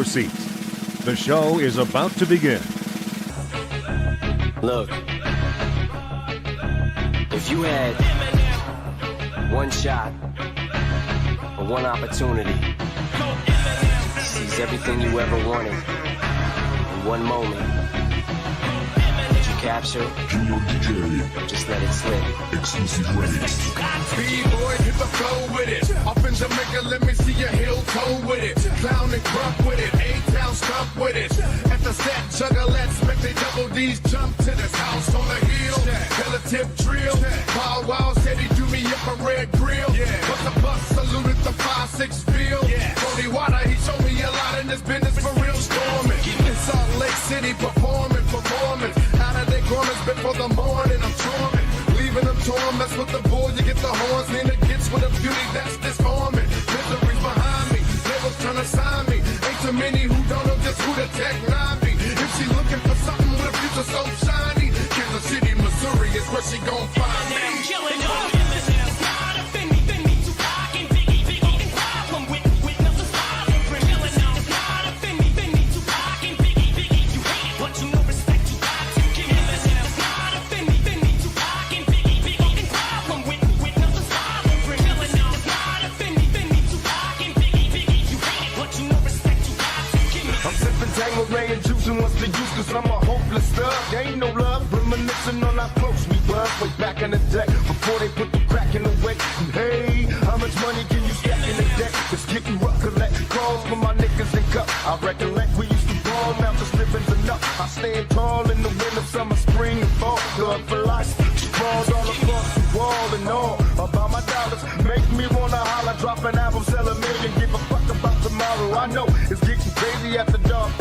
your seats. The show is about to begin. Look, if you had one shot or one opportunity to seize everything you ever wanted in one moment, did you capture it? Junior DJ. Just let it slip. Exclusive race. B-boy, hit the flow with it. Up in Jamaica, let me see your heel toe with it. Clown and grunt with it. A-town stump with it. At the set, juggalettes, make they double D's jump to this house on the hill. Relative drill. Pow wow said he do me up a red grill. But the bus saluted the 5-6 bill. Cody Water, he showed me a lot in this business for real storming. In Salt Lake City, performing. Out of their garments before the morning, I'm charming. Leaving them torn, mess with the bull, you get the horns. Nina gets with a beauty that's disarming. Misery's behind me, labels trying to sign me. Ain't too many who don't know just who the tech 9 be. If she looking for something with a future so shiny, Kansas City, Missouri is where she gon' find me. Ray and juicing what's the use, cause I'm a hopeless thug. There ain't no love, reminiscing on how close we were way back in the day, before they put the crack in the way. And hey, how much money can you stack in the deck? It's getting rough, collect calls from my niggas and cup. I recollect we used to ball, now just living's enough. I stand tall in the winter, summer, spring, and fall. Thug for life, sprawled all across the wall and all. About my dollars, make me wanna holler, drop an album, sell a million, give a fuck about tomorrow. I know it's getting crazy after dark.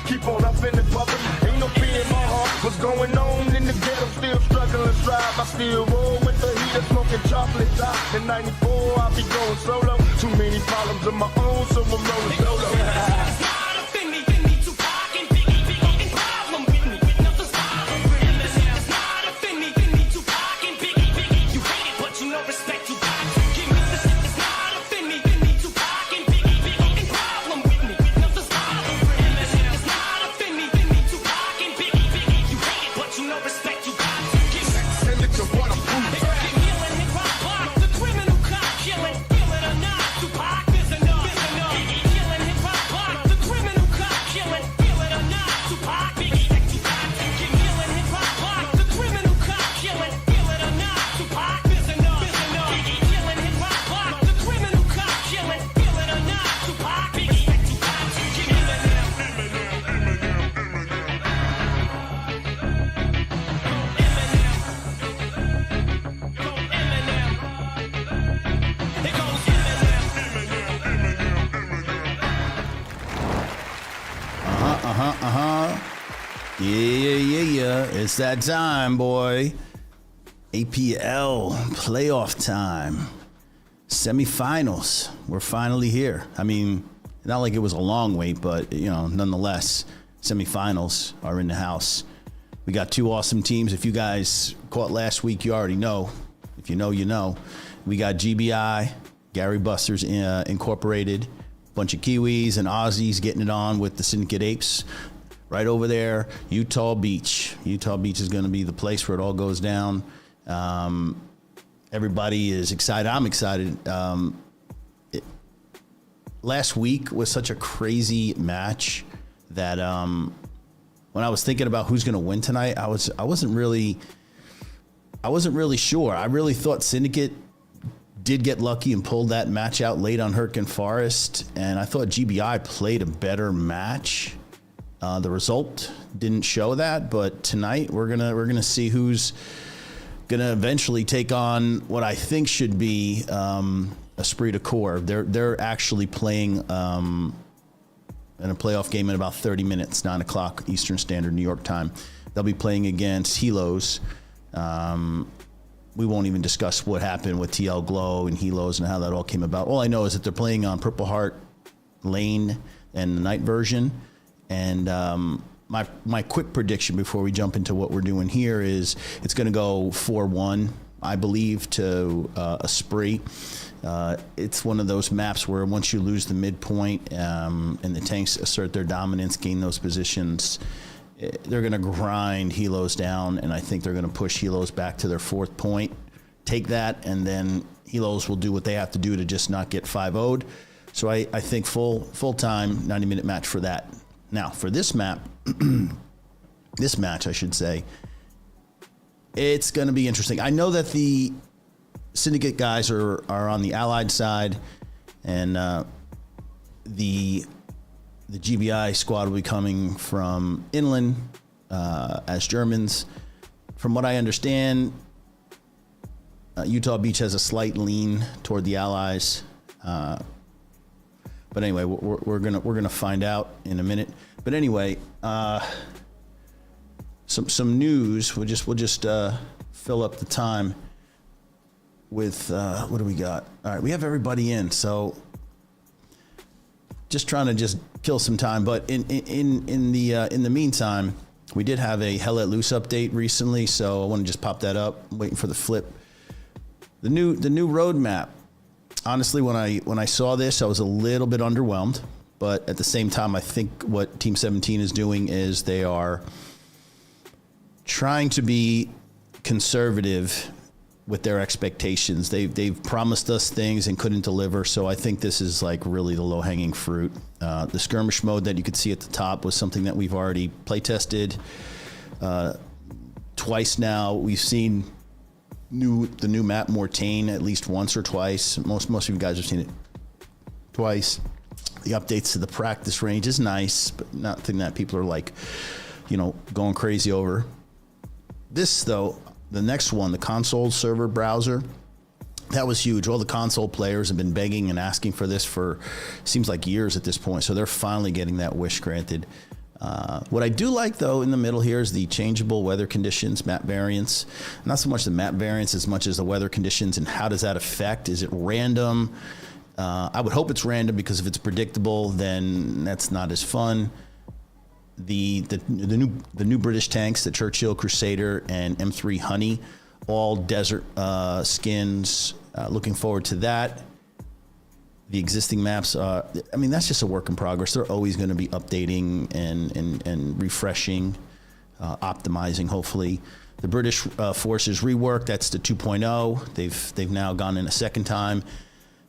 Keep on up in the public, ain't no fear in my heart. What's going on in the ghetto? Still struggling, strive. I still roll with the heater, smoking chocolate top. In '94, I'll be going solo. Too many problems of my own, so I'm rolling solo. Yeah. It's that time, boy. APL playoff time. Semifinals. We're finally here. I mean, not like it was a long wait, but, you know, nonetheless, semifinals are in the house. We got two awesome teams. If you guys caught last week, you already know. If you know, you know. We got GBI, Garrybusters Incorporated, bunch of Kiwis and Aussies getting it on with the Syndicate Apes. Right over there, Utah Beach. Utah Beach is going to be the place where it all goes down. Everybody is excited. I'm excited. Last week was such a crazy match that when I was thinking about who's going to win tonight, I wasn't really sure. I really thought Syndicate did get lucky and pulled that match out late on Hurricane Forest, and I thought GBI played a better match. The result didn't show that, but tonight we're gonna see who's gonna eventually take on what I think should be Esprit de Corps. They're actually playing in a playoff game in about 30 minutes, 9 o'clock Eastern Standard New York time. They'll be playing against Helos. We won't even discuss what happened with TL Glow and Helos and how that all came about. All I know is that they're playing on Purple Heart Lane and the night version. And my quick prediction before we jump into what we're doing here is it's going to go 4-1, I believe, to Esprit. It's one of those maps where once you lose the midpoint and the tanks assert their dominance, gain those positions, they're going to grind helos down, and I think they're going to push helos back to their 4th point, take that, and then helos will do what they have to do to just not get 5-0'd. So I think full-time 90-minute match for that. Now, for this map, this match, I should say, it's going to be interesting. I know that the Syndicate guys are on the Allied side, and the GBI squad will be coming from inland as Germans. From what I understand, Utah Beach has a slight lean toward the Allies. But anyway, we're gonna find out in a minute. But anyway, some news. We'll just fill up the time with what do we got? All right, we have everybody in, so just trying to just kill some time. But in the meantime, we did have a Hell Let Loose update recently, so I want to just pop that up. I'm waiting for the flip. The new roadmap. Honestly, when I saw this, I was a little bit underwhelmed, but at the same time, I think what Team 17 is doing is they are trying to be conservative with their expectations. They've promised us things and couldn't deliver, so I think this is like really the low-hanging fruit. The skirmish mode that you could see at the top was something that we've already play tested twice now. We've seen the new map Mortagne at least once or twice. Most of you guys have seen it twice. The updates to the practice range is nice, but nothing that people are like, going crazy over. This though, the next one, the console server browser, that was huge. All the console players have been begging and asking for this for seems like years at this point. So they're finally getting that wish granted. What I do like, though, in the middle here is the changeable weather conditions, map variants. Not so much the map variants as much as the weather conditions and how does that affect? Is it random? I would hope it's random, because if it's predictable, then that's not as fun. The new British tanks, the Churchill, Crusader, and M3 Honey, all desert skins. Looking forward to that. The existing maps, that's just a work in progress. They're always going to be updating and refreshing, optimizing, hopefully. The British forces rework, that's the 2.0. They've now gone in a second time.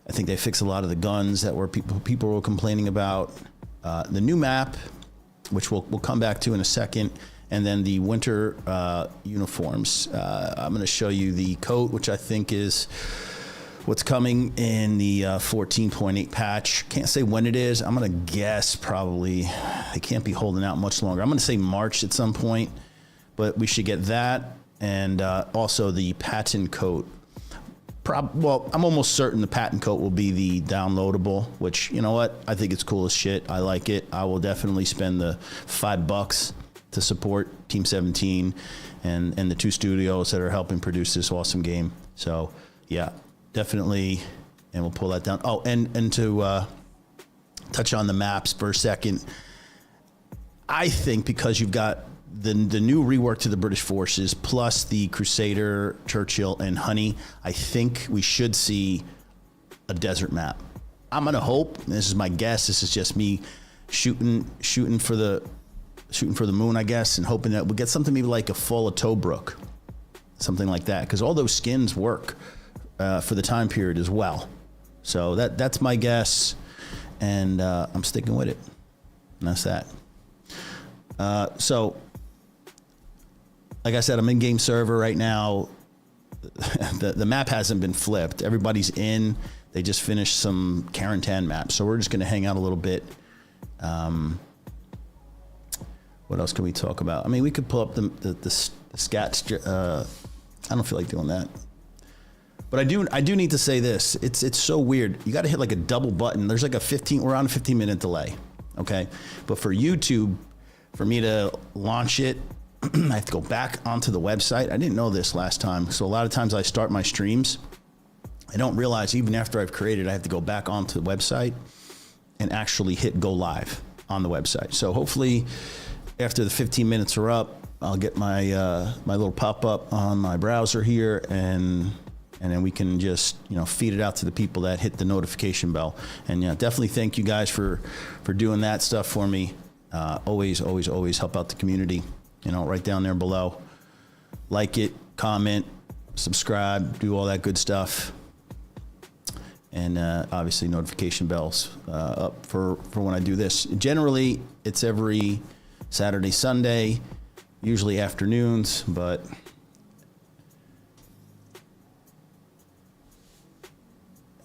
I think they fixed a lot of the guns that were people were complaining about. The new map, which we'll come back to in a second, and then the winter uniforms. I'm going to show you the coat, which I think is what's coming in the 14.8 patch. Can't say when it is. I'm going to guess probably they can't be holding out much longer. I'm going to say March at some point, but we should get that, and also the patent coat. Well, I'm almost certain the patent coat will be the downloadable, which, you know what? I think it's cool as shit. I like it. I will definitely spend the $5 to support Team 17 and the two studios that are helping produce this awesome game. So, yeah, definitely. And we'll pull that down. Oh, and to touch on the maps for a second, I think because you've got the new rework to the British forces plus the Crusader, Churchill, and Honey, I think we should see a desert map. I'm gonna hope. This is my guess. This is just me shooting for the moon, I guess, and hoping that we'll get something maybe like a Fall of Tobruk, something like that, because all those skins work for the time period as well. So that's my guess, and I'm sticking with it. And that's that. So, like I said, I'm in game server right now. The map hasn't been flipped. Everybody's in. They just finished some Karantan maps. So we're just going to hang out a little bit. What else can we talk about? I mean, we could pull up the stats. I don't feel like doing that. But I do need to say this. It's so weird. You got to hit like a double button. There's like we're on a 15-minute delay. Okay. But for YouTube, for me to launch it, I have to go back onto the website. I didn't know this last time. So a lot of times I start my streams, I don't realize even after I've created, I have to go back onto the website and actually hit go live on the website. So hopefully after the 15 minutes are up, I'll get my my little pop-up on my browser here and and then we can just, feed it out to the people that hit the notification bell. And definitely thank you guys for doing that stuff for me. Always help out the community, right down there below. Like it, comment, subscribe, do all that good stuff. And obviously notification bells up for when I do this. Generally, it's every Saturday, Sunday, usually afternoons, but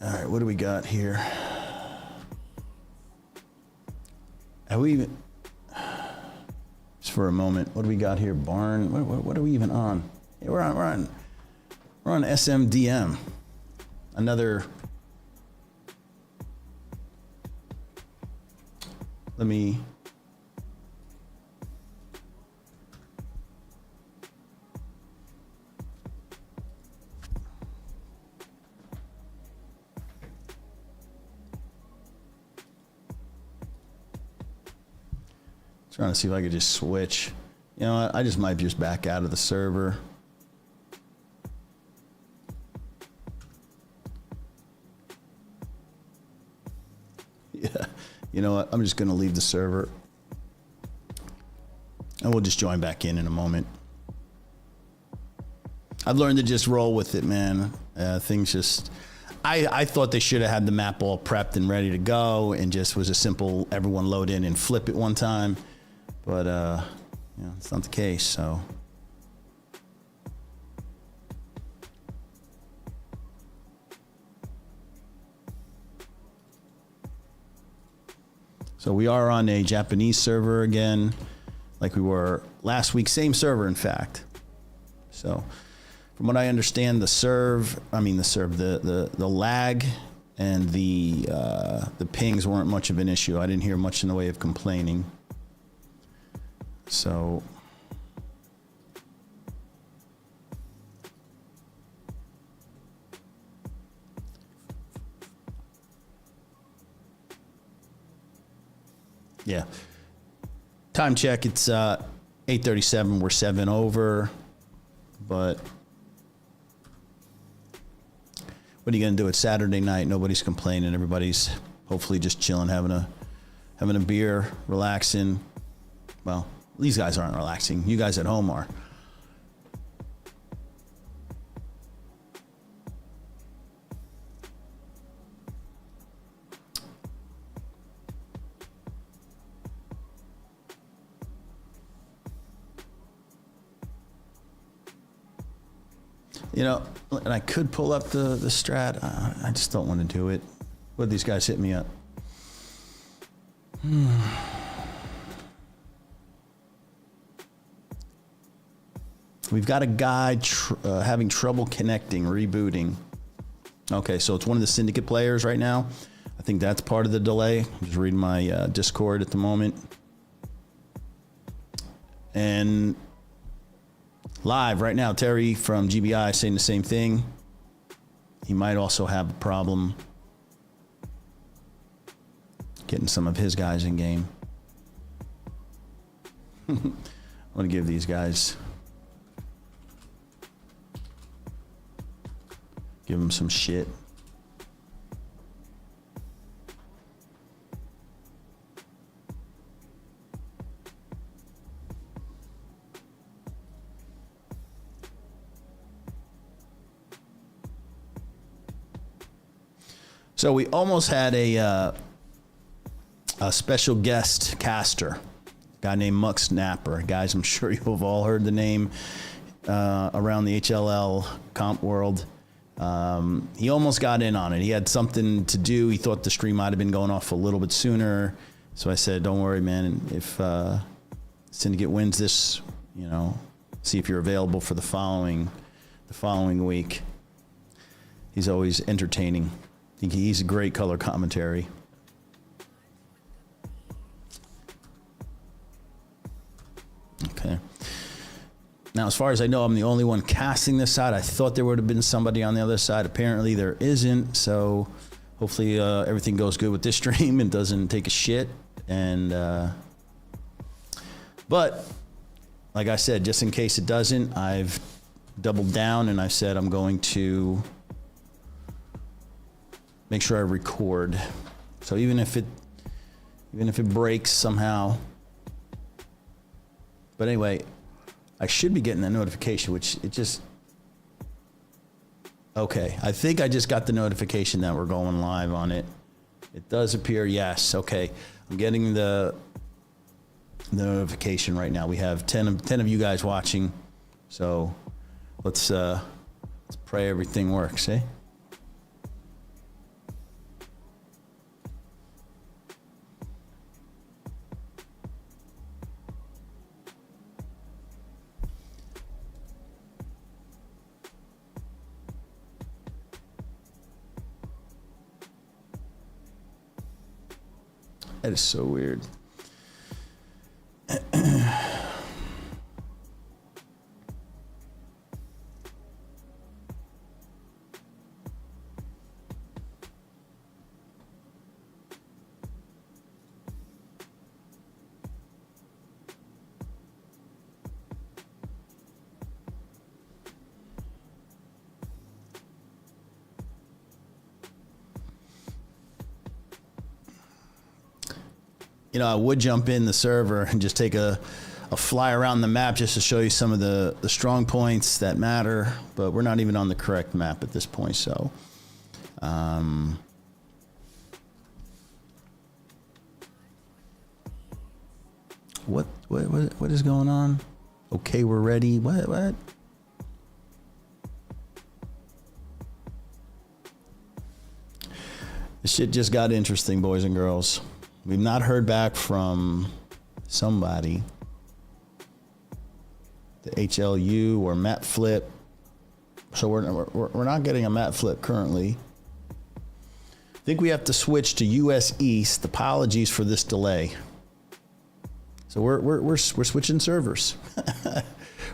all right, what do we got here? Have we even, just for a moment, what do we got here? Barn, what are we even on? Yeah, we're on SMDM. Let me, trying to see if I could just switch. You know what? I just might just back out of the server. Yeah. You know what? I'm just going to leave the server. And we'll just join back in a moment. I've learned to just roll with it, man. Things just... I thought they should have had the map all prepped and ready to go and just was a simple everyone load in and flip it one time. But, it's not the case, so... So we are on a Japanese server again, like we were last week. Same server, in fact. So, from what I understand, the lag and the pings weren't much of an issue. I didn't hear much in the way of complaining. So. Yeah. Time check, it's 8:37. We're 7 over. But what are you going to do? It's Saturday night. Nobody's complaining. Everybody's hopefully just chilling, having a beer, relaxing. Well, these guys aren't relaxing. You guys at home are. And I could pull up the strat. I just don't want to do it. What, these guys hit me up? We've got a guy having trouble connecting, rebooting. Okay, so it's one of the Syndicate players right now. I think that's part of the delay. I'm just reading my Discord at the moment. And live right now, Terry from GBI saying the same thing. He might also have a problem getting some of his guys in game. I want to give these guys, give them some shit. So we almost had a special guest caster, a guy named Muck Snapper. Guys, I'm sure you've all heard the name around the HLL comp world. He almost got in on it. He had something to do. He thought the stream might have been going off a little bit sooner. So I said, don't worry, man. If Syndicate wins this, see if you're available for the following week. He's always entertaining. He's a great color commentary. Okay. Now, as far as I know, I'm the only one casting this side. I thought there would have been somebody on the other side. Apparently there isn't. So hopefully everything goes good with this stream and doesn't take a shit. And but like I said, just in case it doesn't, I've doubled down and I said I'm going to make sure I record. So even if it breaks somehow. But anyway, I should be getting that notification, which it just, okay. I think I just got the notification that we're going live on it. It does appear, yes. Okay, I'm getting the notification right now. We have 10 of you guys watching. So let's pray everything works, eh? That is so weird. You know, I would jump in the server and just take a fly around the map just to show you some of the strong points that matter, but we're not even on the correct map at this point, so. What is going on? Okay, we're ready. What? This shit just got interesting, boys and girls. We've not heard back from somebody, the HLU or map flip. So we're not getting a map flip currently. I think we have to switch to US East. Apologies for this delay. So we're switching servers.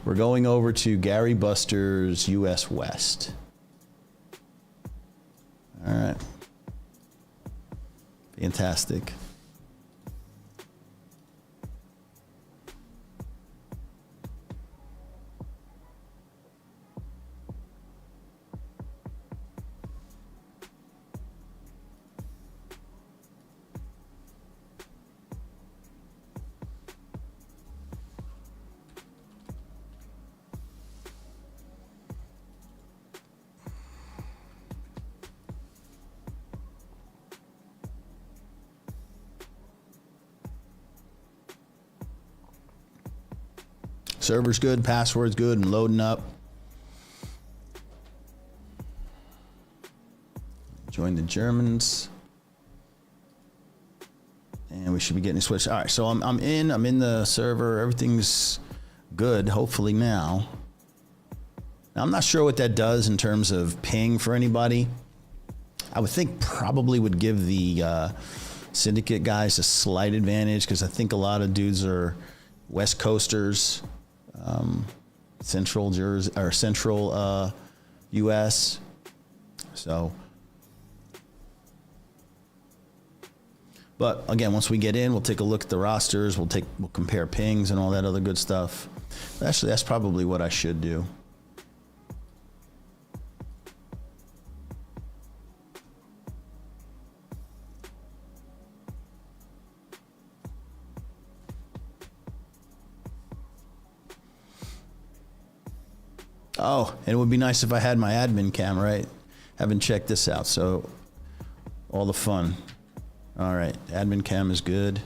We're going over to Garrybusters US West. All right. Fantastic. Server's good, password's good, and loading up. Join the Germans. And we should be getting switched. All right, so I'm in the server. Everything's good, hopefully now. Now, I'm not sure what that does in terms of ping for anybody. I would think probably would give the Syndicate guys a slight advantage because I think a lot of dudes are West Coasters. Central Jersey or Central U.S. So, but again, once we get in, we'll take a look at the rosters. We'll compare pings and all that other good stuff. But actually, that's probably what I should do. Oh, and it would be nice if I had my admin cam, right? Haven't checked this out, so all the fun. All right, admin cam is good.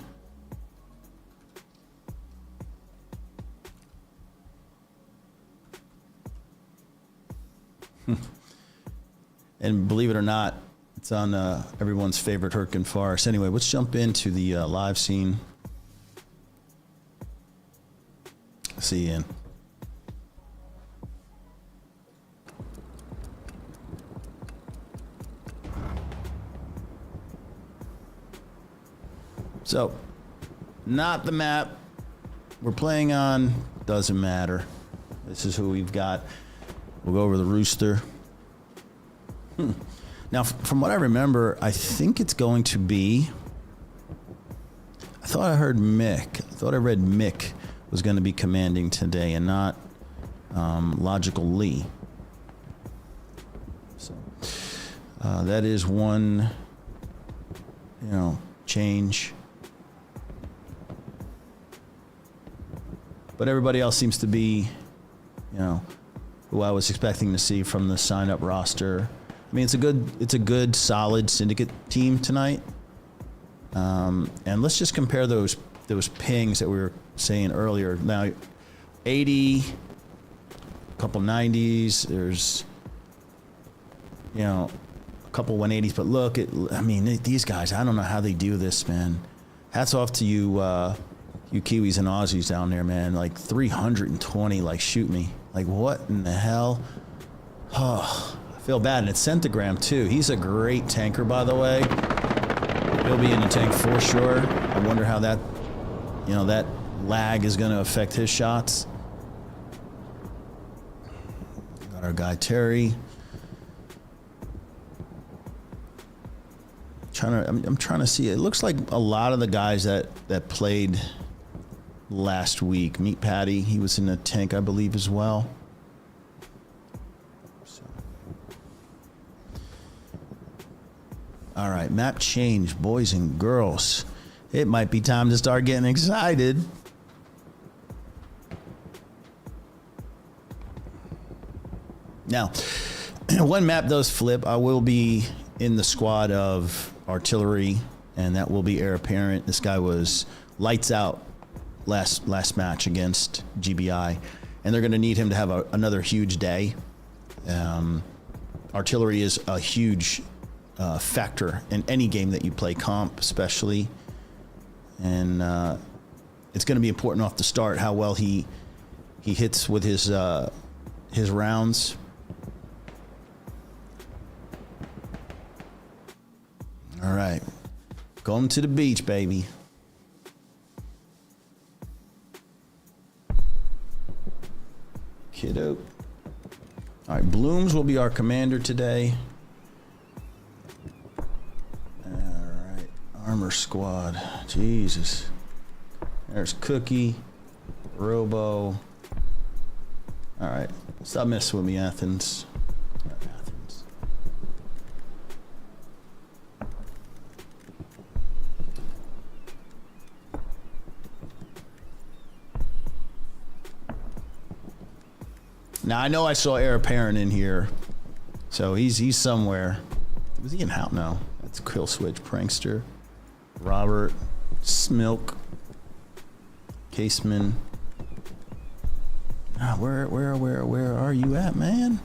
And believe it or not, it's on everyone's favorite Hurricane Forest. Anyway, let's jump into the live scene. See you in. So, not the map we're playing on, doesn't matter. This is who we've got. We'll go over the rooster. Now, from what I remember, I think it's going to be, I thought I heard Mick. I thought I read Mick was going to be commanding today and not Logical Lee. So, That is one, change. But everybody else seems to be, who I was expecting to see from the sign-up roster. I mean, it's a good, solid Syndicate team tonight. And let's just compare those pings that we were saying earlier. Now, 80, a couple 90s. There's, a couple 180s. But look, these guys, I don't know how they do this, man. Hats off to you, you Kiwis and Aussies down there, man. Like 320, like shoot me. Like what in the hell? Oh, I feel bad. And it's Centigram too. He's a great tanker, by the way. He'll be in the tank for sure. I wonder how that, that lag is going to affect his shots. Got our guy Terry. I'm trying to see. It looks like a lot of the guys that played last week. Meat Patty, he was in the tank, I believe, as well. So. All right, map change, boys and girls. It might be time to start getting excited. Now, when map does flip, I will be in the squad of artillery, and that will be heir apparent. This guy was lights out last match against GBI, and they're going to need him to have another huge day. Artillery is a huge factor in any game that you play, comp especially, and it's going to be important off the start how well he hits with his rounds. All right, going to the beach, baby. Kiddo. All right, Blooms will be our commander today. All right, armor squad. Jesus. There's Cookie, Robo. All right, stop messing with me, Athens. Now I know I saw heir apparent in here, so he's somewhere. Was he in house? No, that's Kill Switch, Prankster, Robert, Smilk, Caseman. Ah, where are you at, man?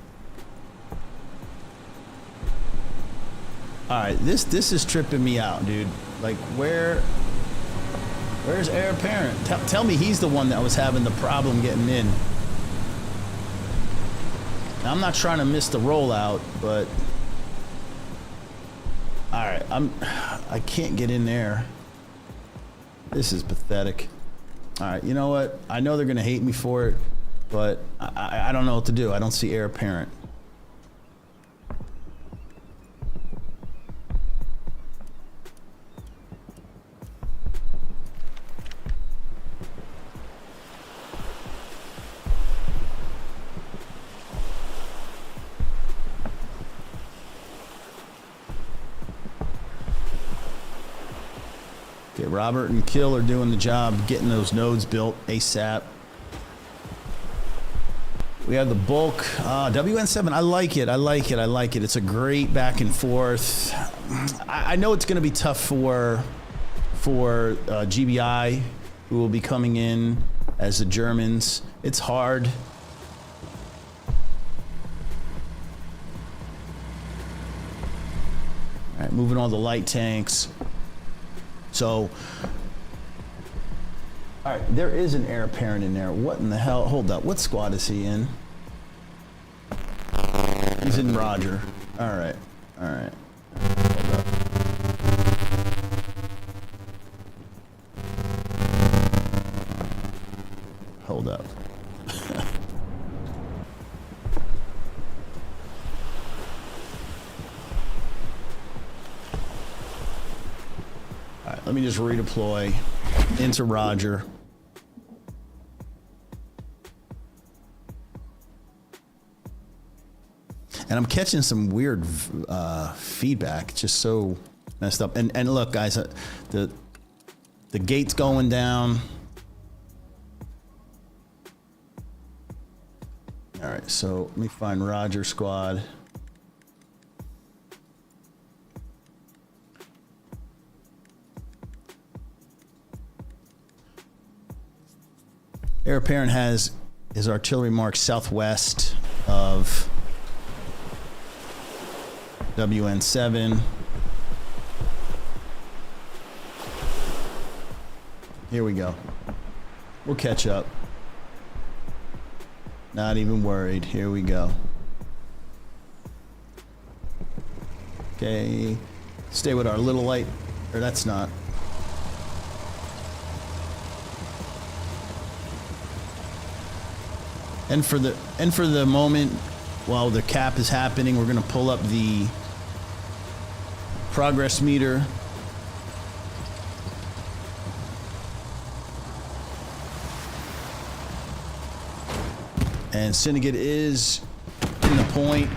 All right, this is tripping me out, dude. Like where's heir apparent? Tell me he's the one that was having the problem getting in. Now, I'm not trying to miss the rollout, but all right, I can't get in there. This is pathetic. All right, you know what? I know they're gonna hate me for it, but I don't know what to do. I don't see heir apparent. Robert and Kill are doing the job, getting those nodes built ASAP. We have the bulk. WN7, I like it. It's a great back and forth. I know it's going to be tough for GBI, who will be coming in as the Germans. It's hard. All right, moving all the light tanks. So, all right, there is an heir apparent in there. What in the hell? Hold up. What squad is he in? He's in Roger. All right. All right. Hold up. Let me just redeploy into Roger. And I'm catching some weird feedback, just so messed up. And look, guys, the gate's going down. All right, so let me find Roger squad. Heir apparent has his artillery marked southwest of WN7. Here we go. We'll catch up. Not even worried. Here we go. Okay. Stay with our little light. Or that's not. And for the moment, while the cap is happening, we're going to pull up the progress meter. And Syndicate is in the point.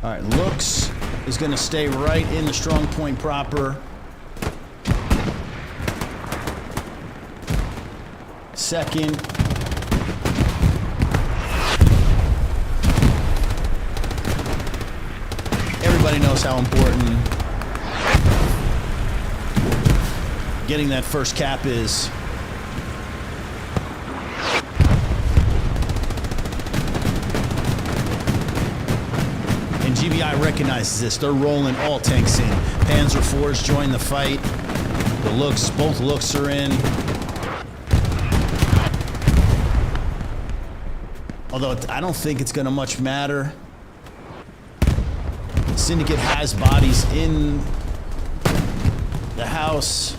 All right, Looks is going to stay right in the strong point proper. Second. Everybody knows how important getting that first cap is. And GBI recognizes this. They're rolling all tanks in. Panzer IVs join the fight. The Looks, both Looks are in. Although I don't think it's going to much matter. Syndicate has bodies in the house.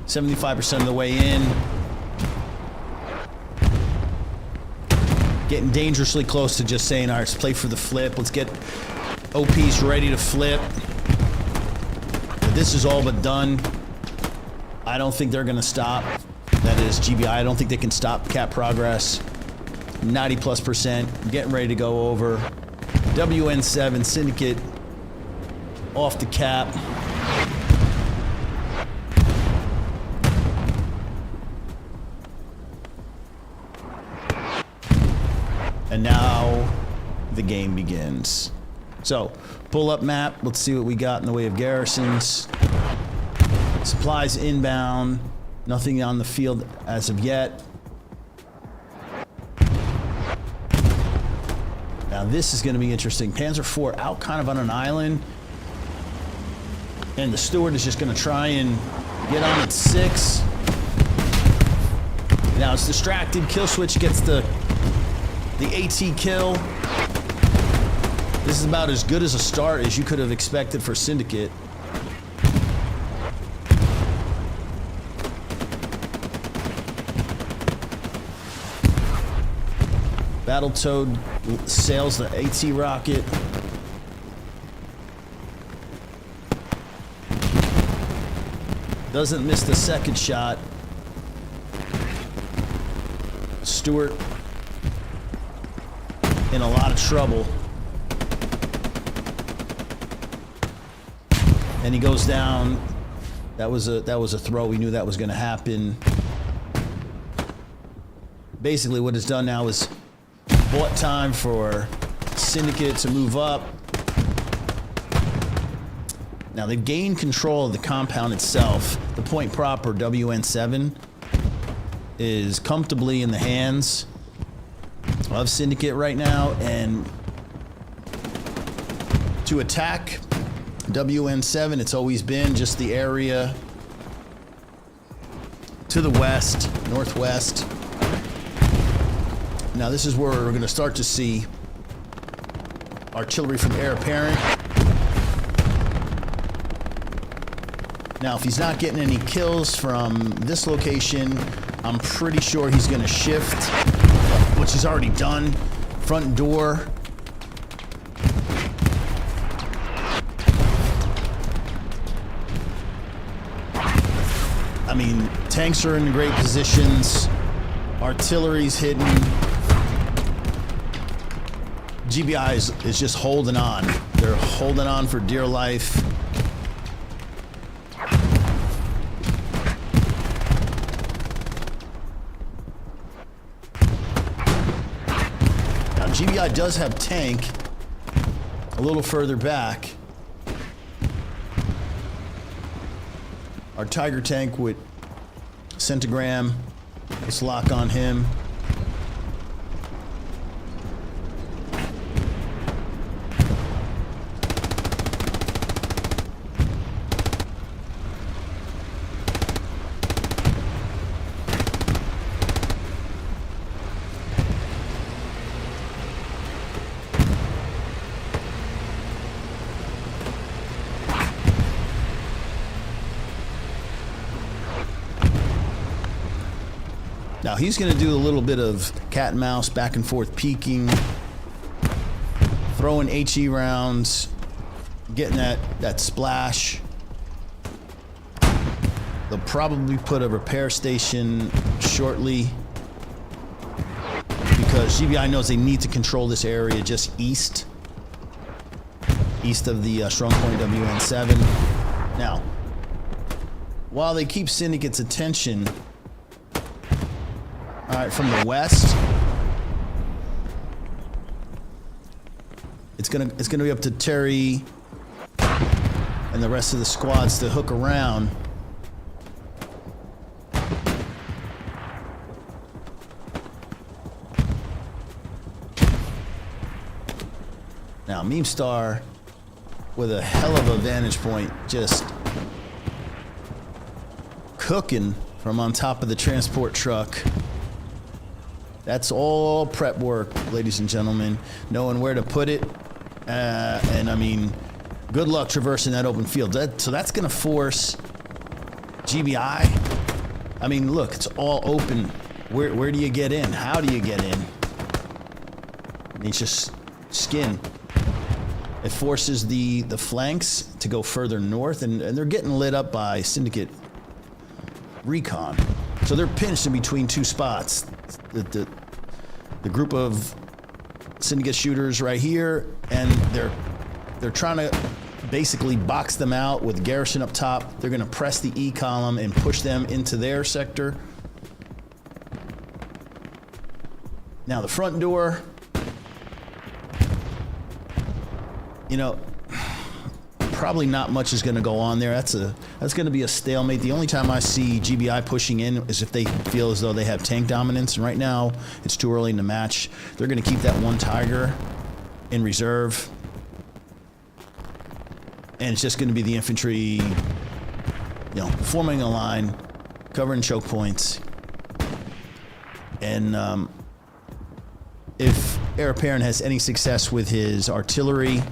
.75% of the way in. Getting dangerously close to just saying, all right, let's play for the flip. Let's get OPs ready to flip. But this is all but done. I don't think they're going to stop. That is GBI. I don't think they can stop cap progress. 90+%. Getting ready to go over. WN7 Syndicate off the cap. And now the game begins. So, pull up map. Let's see what we got in the way of garrisons. Supplies inbound. Nothing on the field as of yet. Now this is going to be interesting. Panzer IV out kind of on an island. And the Steward is just going to try and get on at 6. Now it's distracted. Kill switch gets the AT kill. This is about as good as a start as you could have expected for Syndicate. Battletoad sails the AT rocket. Doesn't miss the second shot. Stewart in a lot of trouble. And he goes down. That was a throw. We knew that was going to happen. Basically what it's done now is bought time for Syndicate to move up. Now they've gained control of the compound itself. The point proper, WN7, is comfortably in the hands of Syndicate right now, and to attack WN7, it's always been just the area to the west, northwest. Now this is where we're going to start to see artillery from Heir Apparent. Now if he's not getting any kills from this location, I'm pretty sure he's going to shift, which he's already done. Front door. I mean, tanks are in great positions. Artillery's hidden. GBI is just holding on. They're holding on for dear life. Now, GBI does have tank a little further back. Our Tiger tank with centigram. Let's lock on him. Now he's going to do a little bit of cat and mouse, back and forth peeking, throwing HE rounds, getting that splash. They'll probably put a repair station shortly because GBI knows they need to control this area just east of the strong point WN7. Now, while they keep Syndicate's attention, all right, from the west, it's gonna be up to Terry and the rest of the squads to hook around. Now, Meme Star with a hell of a vantage point, just cooking from on top of the transport truck. That's all prep work, ladies and gentlemen. Knowing where to put it. And I mean, good luck traversing that open field. So that's going to force GBI. I mean, look, it's all open. Where do you get in? How do you get in? It's just skin. It forces the flanks to go further north, and they're getting lit up by Syndicate recon. So they're pinched in between two spots. The group of Syndicate shooters right here, and they're trying to basically box them out with garrison up top. They're going to press the E column and push them into their sector. Now the front door, you know, probably not much is going to go on there. That's going to be a stalemate. The only time I see GBI pushing in is if they feel as though they have tank dominance. And right now, it's too early in the match. They're going to keep that one Tiger in reserve. And it's just going to be the infantry, you know, forming a line, covering choke points. And if Heir Apparent has any success with his artillery,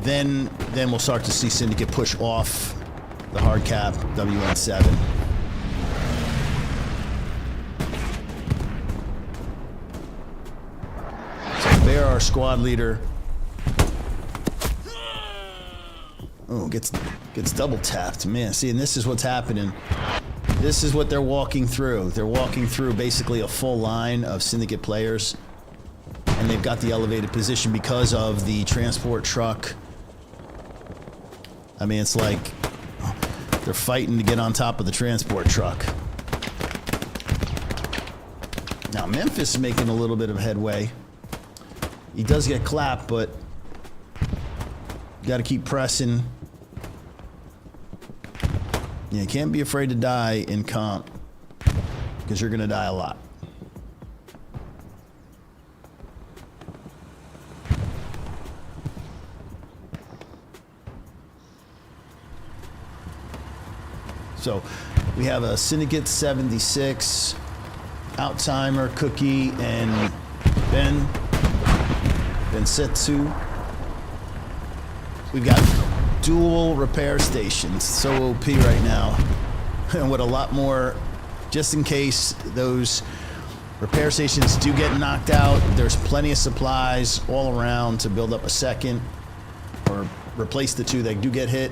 then we'll start to see Syndicate push off the hard cap WN7. So Bear, our squad leader, gets double tapped. Man, see, and this is what's happening. This is what they're walking through. They're walking through basically a full line of Syndicate players, and they've got the elevated position because of the transport truck. I mean, it's like they're fighting to get on top of the transport truck. Now, Memphis is making a little bit of headway. He does get clapped, but you got to keep pressing. Yeah, you can't be afraid to die in comp because you're going to die a lot. So we have a Syndicate 76, Outtimer, Cookie, and Ben Setsu. We've got dual repair stations. So OP right now. And with a lot more, just in case those repair stations do get knocked out, there's plenty of supplies all around to build up a second or replace the two that do get hit.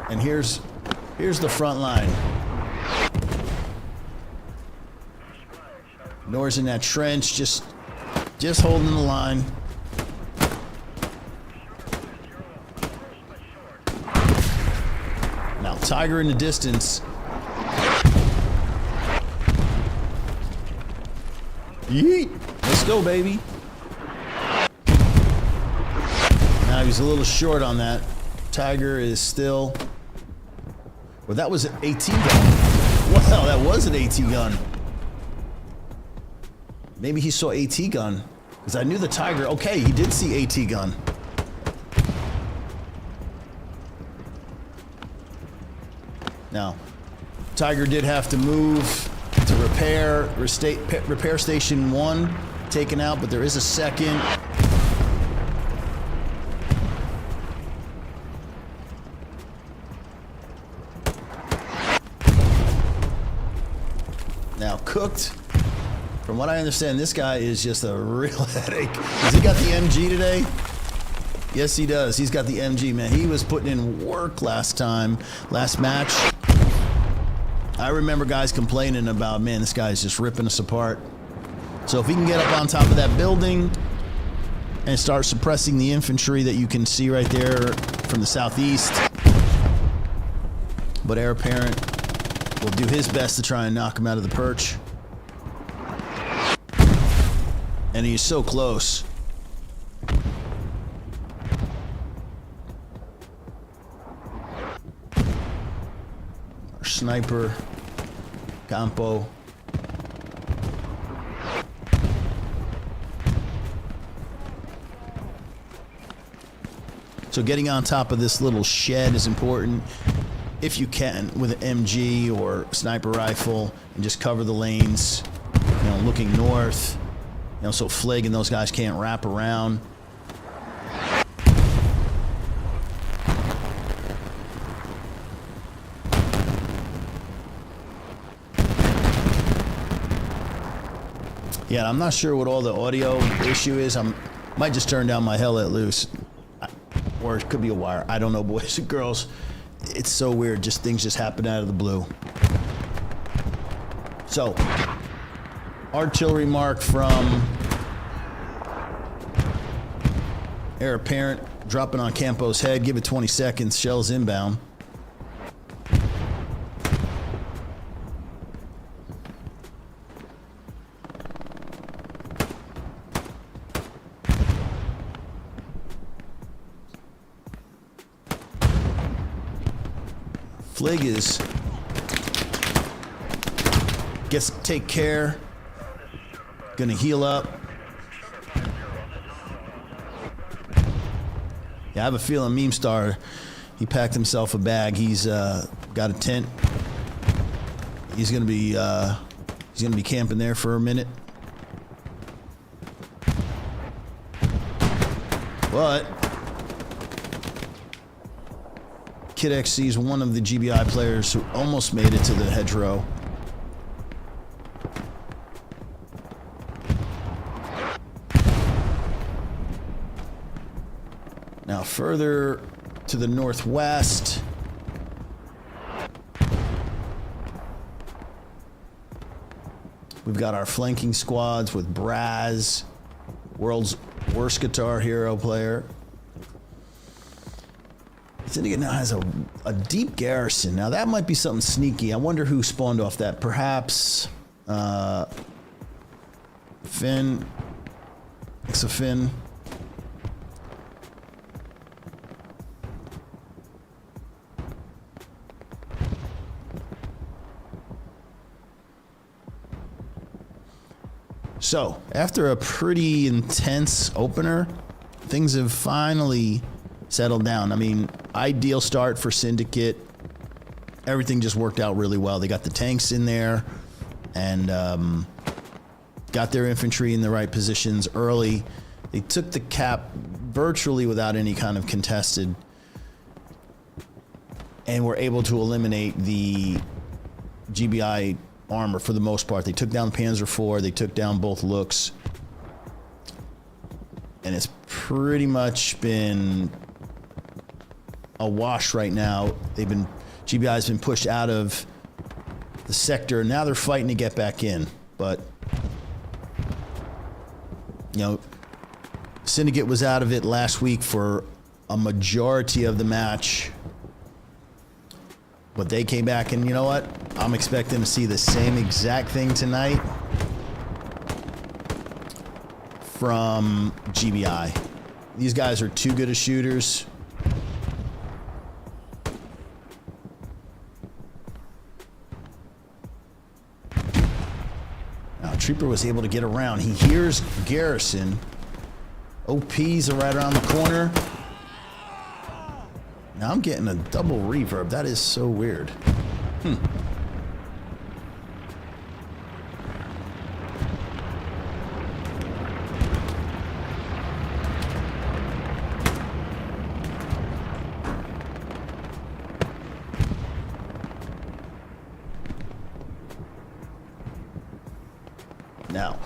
And here's the front line. Nor's in that trench, just holding the line. Now Tiger in the distance. Yeet! Let's go, baby. Now he's a little short on that. Tiger is still. Well, that was an AT gun. Wow, that was an AT gun. Maybe he saw AT gun. Because I knew the Tiger. Okay, he did see AT gun. Now, Tiger did have to move to repair station 1 taken out, but there is a second. Now, Cooked, from what I understand, this guy is just a real headache. Has he got the MG today? Yes, he does. He's got the MG, man. He was putting in work last match. I remember guys complaining about, man, this guy's just ripping us apart. So if he can get up on top of that building and start suppressing the infantry that you can see right there from the southeast, but Heir Apparent will do his best to try and knock him out of the perch. And he's so close. Our sniper, Campo. So getting on top of this little shed is important. If you can, with an MG or sniper rifle, and just cover the lanes, you know, looking north, you know, so Flig and those guys can't wrap around. Yeah, I'm not sure what all the audio issue is. Might just turn down my Hell Let Loose, or it could be a wire. I don't know, boys and girls. It's so weird. Just things just happen out of the blue. So, artillery mark from Heir Apparent, dropping on Campo's head. Give it 20 seconds. Shells inbound. Flig gets to take care. Gonna heal up. Yeah, I have a feeling Meme Star, he packed himself a bag. He's got a tent. He's gonna be camping there for a minute. But Kid XC is one of the GBI players who almost made it to the hedgerow. Now further to the northwest, we've got our flanking squads with Braz, world's worst Guitar Hero player. Syndicate now has a deep garrison. Now that might be something sneaky. I wonder who spawned off that. Perhaps Finn. It's a Finn. So, after a pretty intense opener, things have finally settled down. I mean, ideal start for Syndicate. Everything just worked out really well. They got the tanks in there and got their infantry in the right positions early. They took the cap virtually without any kind of contested and were able to eliminate the GBI armor for the most part. They took down Panzer IV, they took down both looks, and it's pretty much been a wash right now. GBI's been pushed out of the sector, and now they're fighting to get back in. But, you know, Syndicate was out of it last week for a majority of the match. But they came back, and you know what? I'm expecting to see the same exact thing tonight from GBI. These guys are too good as shooters. Now, Trooper was able to get around. He hears Garrison. OPs are right around the corner. Now I'm getting a double reverb. That is so weird. Now,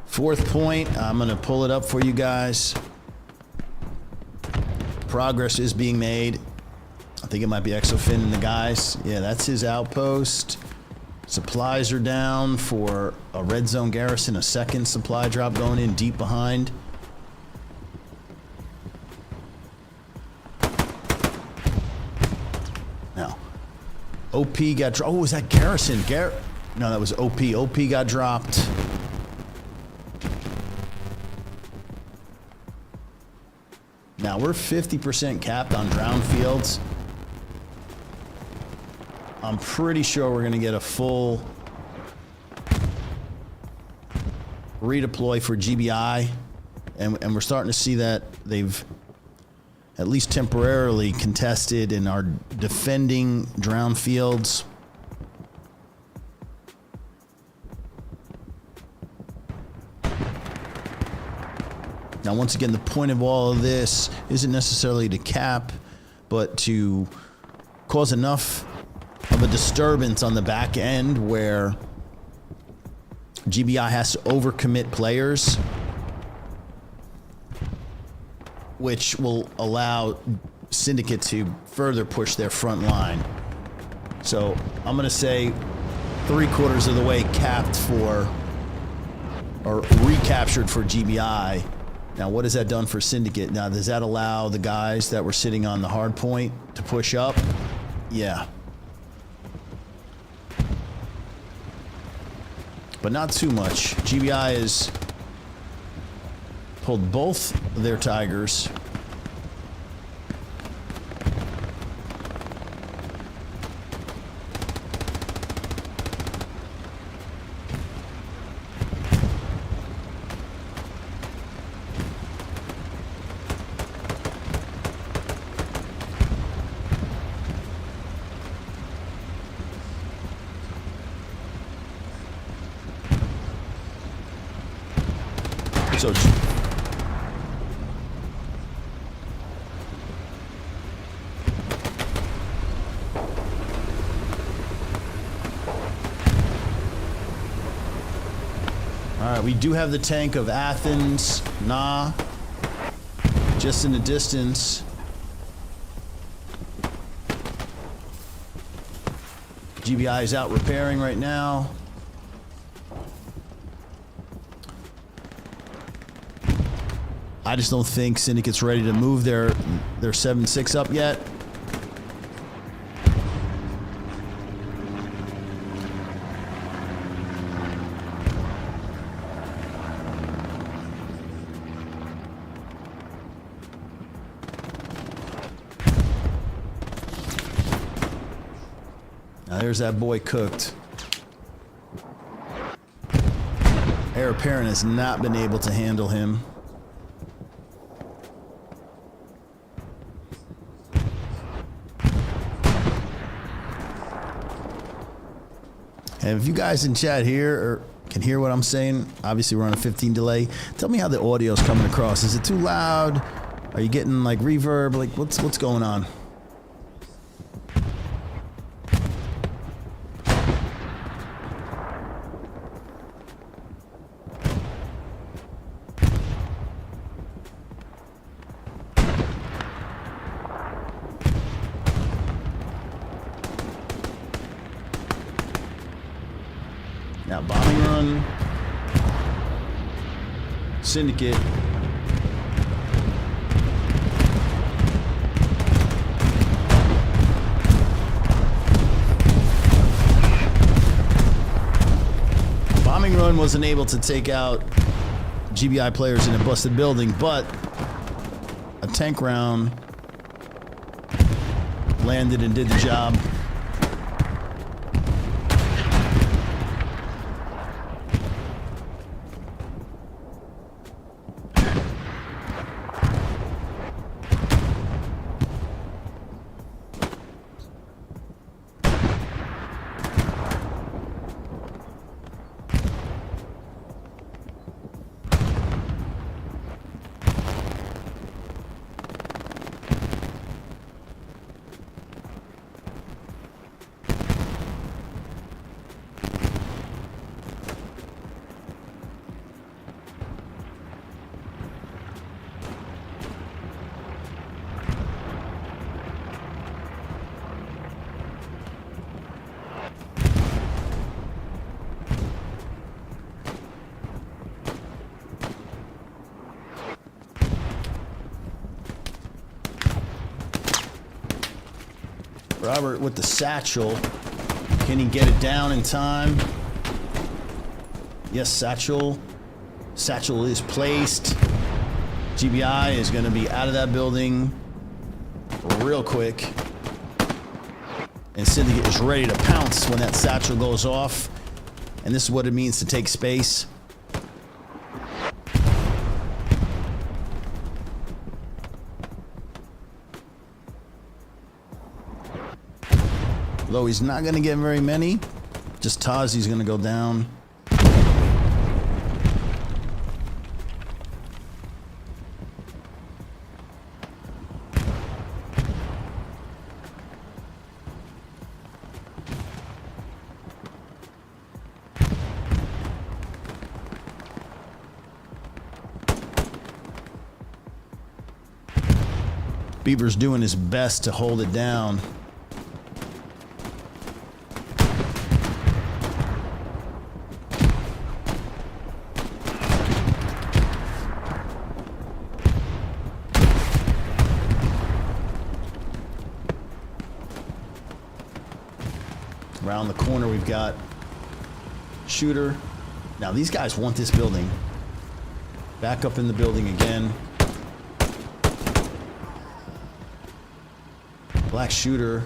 fourth point, I'm going to pull it up for you guys. Progress is being made. I think it might be Exofin and the guys. Yeah, that's his outpost. Supplies are down for a red zone garrison. A second supply drop going in deep behind. Now, OP got dropped. Oh, was that Garrison? No, that was OP. OP got dropped. Now, we're 50% capped on drown fields. I'm pretty sure we're going to get a full redeploy for GBI. And we're starting to see that they've at least temporarily contested and are defending drown fields. Now, once again, the point of all of this isn't necessarily to cap, but to cause enough of a disturbance on the back end where GBI has to overcommit players, which will allow Syndicate to further push their front line. So I'm going to say 3/4 of the way capped for, or recaptured for GBI. Now, what has that done for Syndicate? Now, does that allow the guys that were sitting on the hard point to push up? Yeah. But not too much. GBI has pulled both their Tigers. So all right, we do have the tank of Athens, just in the distance. GBI is out repairing right now. I just don't think Syndicate's ready to move their 7-6 up yet. Now there's that boy cooked. Heir apparent has not been able to handle him. And if you guys in chat here can hear what I'm saying. Obviously, we're on a 15 delay. Tell me how the audio's coming across. Is it too loud? Are you getting like reverb? Like what's going on? Now, bombing run, Syndicate. Bombing run wasn't able to take out GBI players in a busted building, but a tank round landed and did the job. Robert with the satchel. Can he get it down in time? Yes, satchel. Satchel is placed. GBI is going to be out of that building real quick. And Syndicate is ready to pounce when that satchel goes off. And this is what it means to take space. Though he's not going to get very many. Just Tazi's going to go down. Beaver's doing his best to hold it down. Around the corner, we've got Shooter. Now, these guys want this building. Back up in the building again. Black Shooter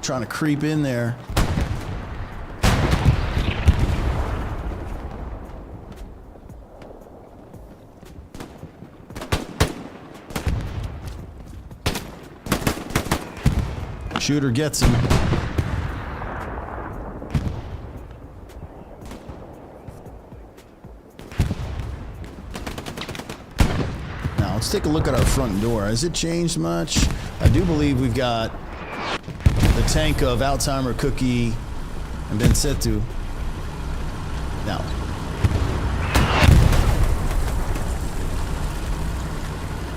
trying to creep in there. Shooter gets him. Now let's take a look at our front door. Has it changed much? I do believe we've got the tank of Altimer, Cookie, and Bensetu. Now,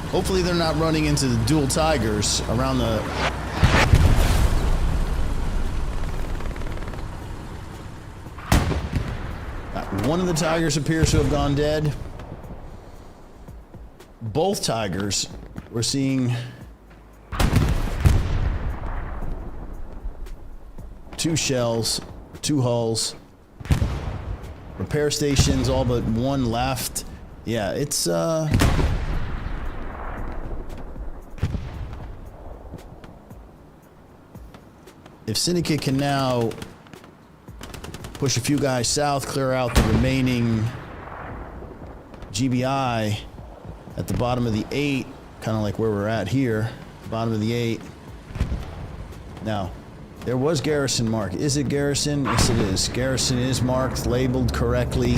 hopefully they're not running into the dual Tigers around the... One of the Tigers appears to have gone dead. Both Tigers, we're seeing 2 shells, 2 hulls, repair stations, all but 1 left. Yeah, it's if Syndicate can now push a few guys south, clear out the remaining GBI at the bottom of the 8, kind of like where we're at here, bottom of the 8. Now, There was Garrison marked. Is it Garrison? Yes, it is. Garrison is marked, labeled correctly.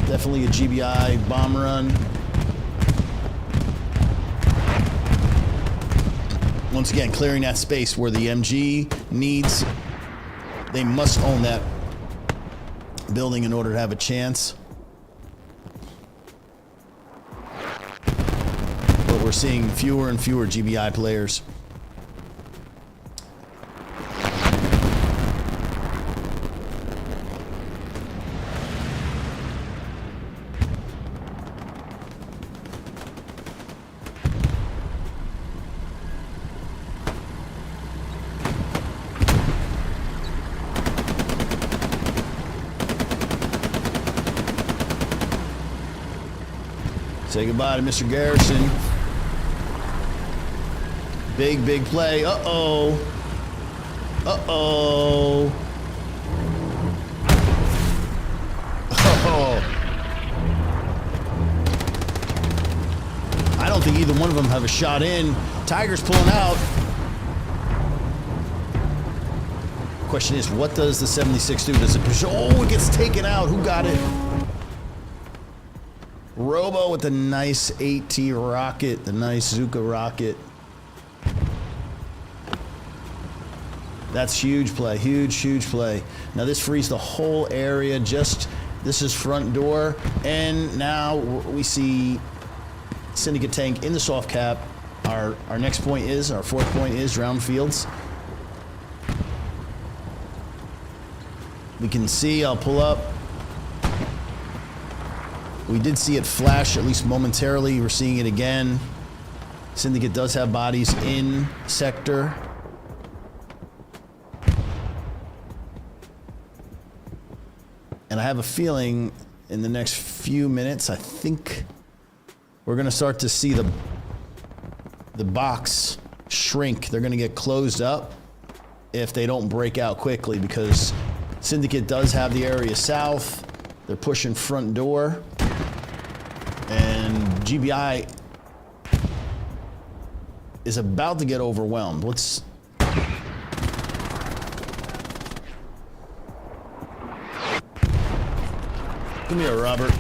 Definitely a GBI bomb run. Once again, clearing that space where the MG needs. They must own that building in order to have a chance. But we're seeing fewer and fewer GBI players. Say goodbye to Mr. Garrison. Big, big play. Uh-oh. Uh-oh. Oh. I don't think either one of them have a shot in. Tiger's pulling out. Question is, what does the 76 do? Does it push? Oh, it gets taken out. Who got it? Robo with the nice 8T rocket, the nice Zuka rocket. That's huge play, huge play. Now this frees the whole area. This is front door, and now we see Syndicate tank in the soft cap. Our next point is, our fourth point is round fields. We can see, I'll pull up. We did see it flash, at least momentarily. We're seeing it again. Syndicate does have bodies in sector. And I have a feeling in the next few minutes, I think we're going to start to see the box shrink. They're going to get closed up if they don't break out quickly, because Syndicate does have the area south. They're pushing front door. And GBI is about to get overwhelmed. Let's... Come here, Robert.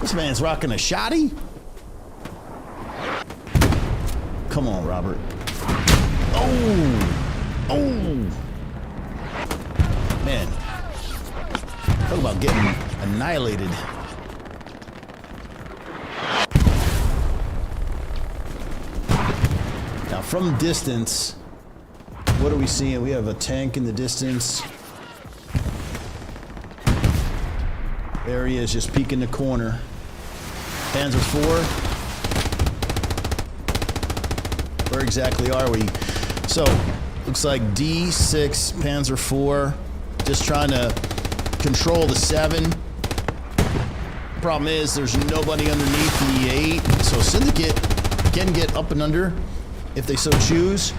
This man's rocking a shotty? Come on, Robert. Oh! Oh! Man. Talk about getting annihilated. Now, from distance, what are we seeing? We have a tank in the distance. There he is, just peeking the corner. Panzer IV. Where exactly are we? So, looks like D6, Panzer IV, just trying to control the 7. Problem is, there's nobody underneath the 8, so Syndicate can get up and under if they so choose.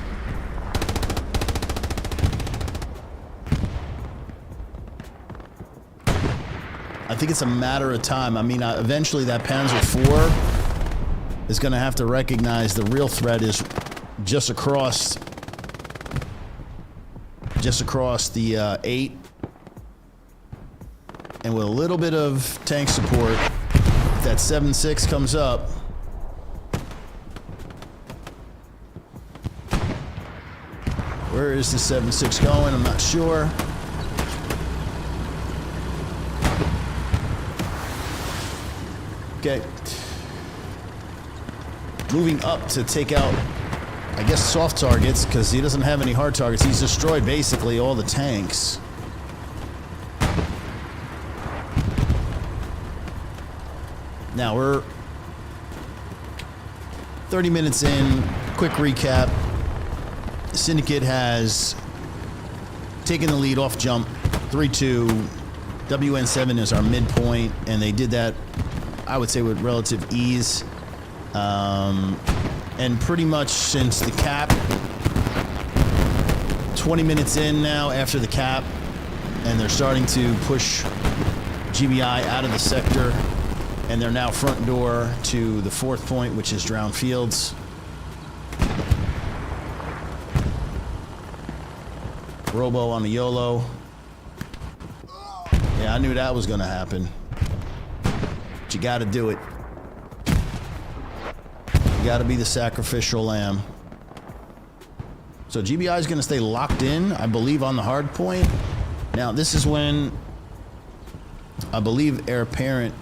I think it's a matter of time. I mean, eventually that Panzer IV is going to have to recognize the real threat is just across the 8. And with a little bit of tank support, if that 7.6 comes up, where is the 7.6 going? I'm not sure. Okay. Moving up to take out, I guess, soft targets, because he doesn't have any hard targets. He's destroyed basically all the tanks. Now we're 30 minutes in. Quick recap. Syndicate has taken the lead off jump 3-2. WN7 is our midpoint, and they did that, I would say, with relative ease. And pretty much since the cap, 20 minutes in now after the cap, and they're starting to push GBI out of the sector, and they're now front door to the 4th point, which is Drowned Fields. Robo on the YOLO. Yeah, I knew that was going to happen. But you got to do it. You got to be the sacrificial lamb. So GBI is going to stay locked in, I believe, on the hard point. Now, this is when I believe Heir Apparent,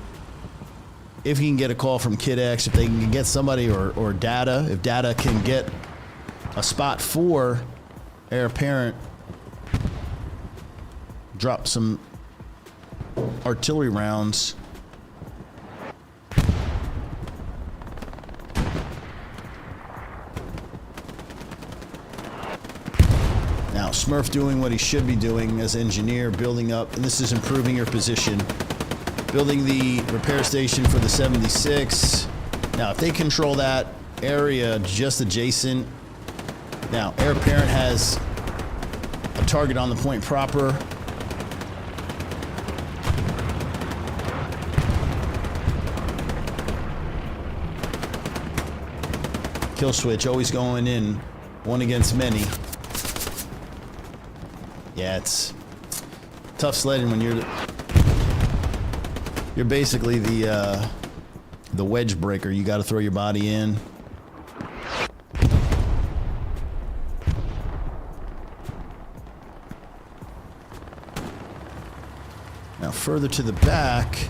if he can get a call from Kid X, if they can get somebody, or Data, if Data can get a spot for Heir Apparent, drop some artillery rounds. Now, Smurf doing what he should be doing as engineer, building up, and this is improving your position. Building the repair station for the 76. Now, if they control that area just adjacent. Now, Heir Apparent has a target on the point proper. Kill switch always going in, one against many. Yeah, it's tough sledding when you're basically the wedge breaker. You got to throw your body in. Now further to the back,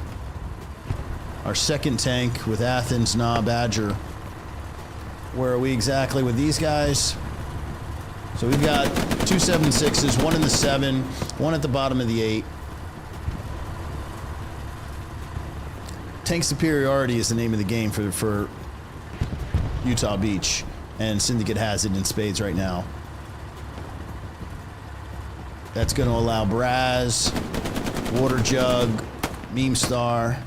our second tank with Athens, Nah, Badger. Where are we exactly with these guys? So we've got 2 7.6s, one in the 7, one at the bottom of the 8. Tank superiority is the name of the game for Utah Beach, and Syndicate has it in spades right now. That's going to allow Braz, Water Jug, Meme Star.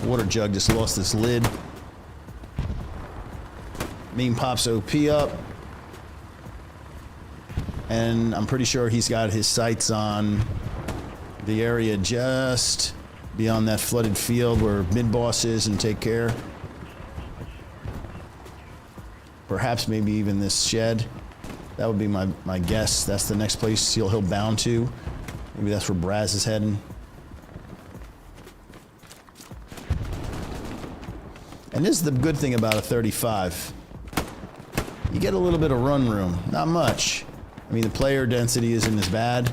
Water Jug just lost this lid. Meme pops OP up. And I'm pretty sure he's got his sights on the area just beyond that flooded field where mid-boss is, and take care. Perhaps maybe even this shed. That would be my guess. That's the next place he'll bound to. Maybe that's where Braz is heading. And this is the good thing about a 35. You get a little bit of run room, not much. I mean, the player density isn't as bad.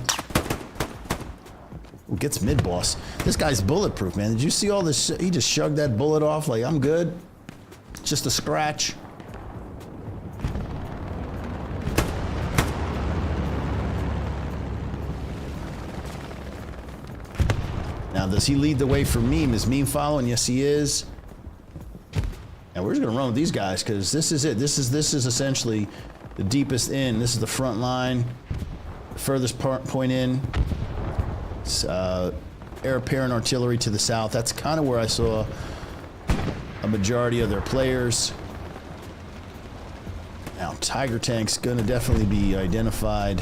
Ooh, gets mid-boss. This guy's bulletproof, man. Did you see all this? He just shrugged that bullet off like, I'm good. It's just a scratch. Now, does he lead the way for Meme? Is Meme following? Yes, he is. And we're just gonna run with these guys because this is it. This is essentially the deepest in. This is the front line, the furthest point in. It's, Heir Apparent artillery to the south. That's kind of where I saw a majority of their players. Now, Tiger Tank's gonna definitely be identified.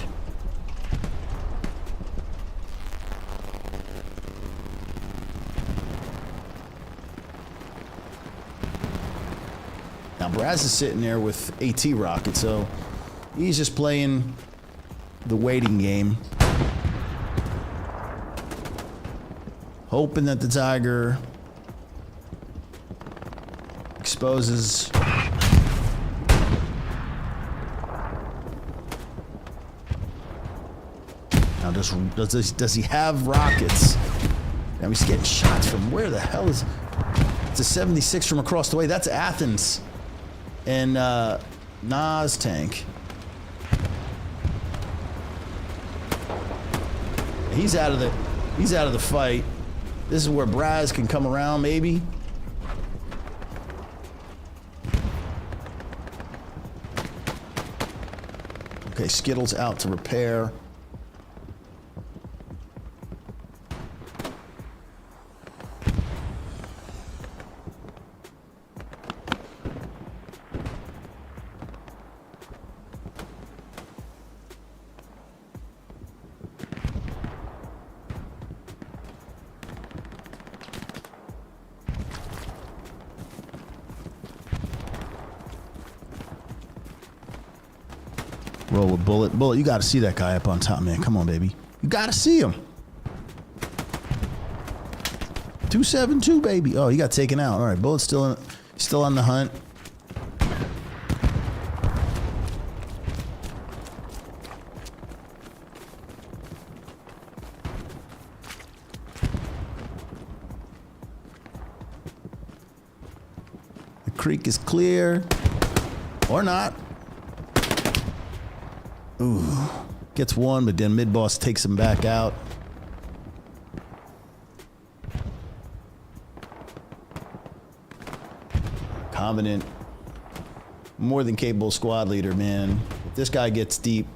Now, Braz is sitting there with AT rocket, so he's just playing the waiting game. Hoping that the Tiger exposes. Now, does he have rockets? Now he's getting shots from where the hell is... It's a 76 from across the way. That's Athens. And Nah's tank. He's out of the fight. This is where Braz can come around, maybe. Okay, Skittles out to repair. Roll with Bullet. Bullet, you got to see that guy up on top, man. Come on, baby. You got to see him. 272, baby. Oh, he got taken out. All right, Bullet's still on the hunt. The creek is clear. Or not. Ooh. Gets one, but then mid-boss takes him back out. Confident, more than capable squad leader, man. If this guy gets deep,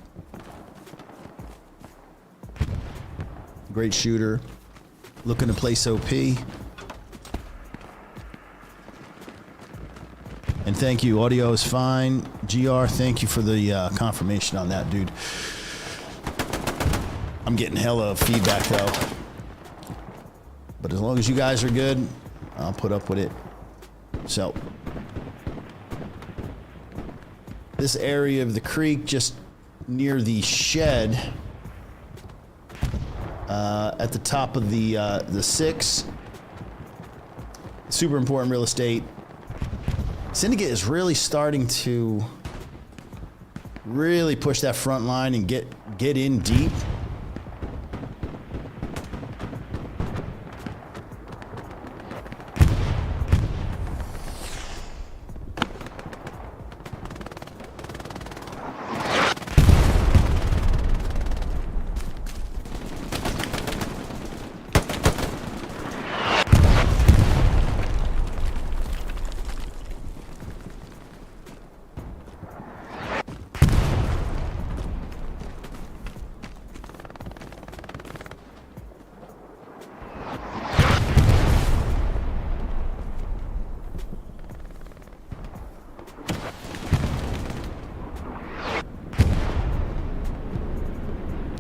great shooter, looking to place OP. And thank you, audio is fine. GR, thank you for the confirmation on that, dude. I'm getting hella feedback though. But as long as you guys are good, I'll put up with it. So, this area of the creek, just near the shed, at the top of the 6, super important real estate. Syndicate is really starting to really push that front line and get in deep.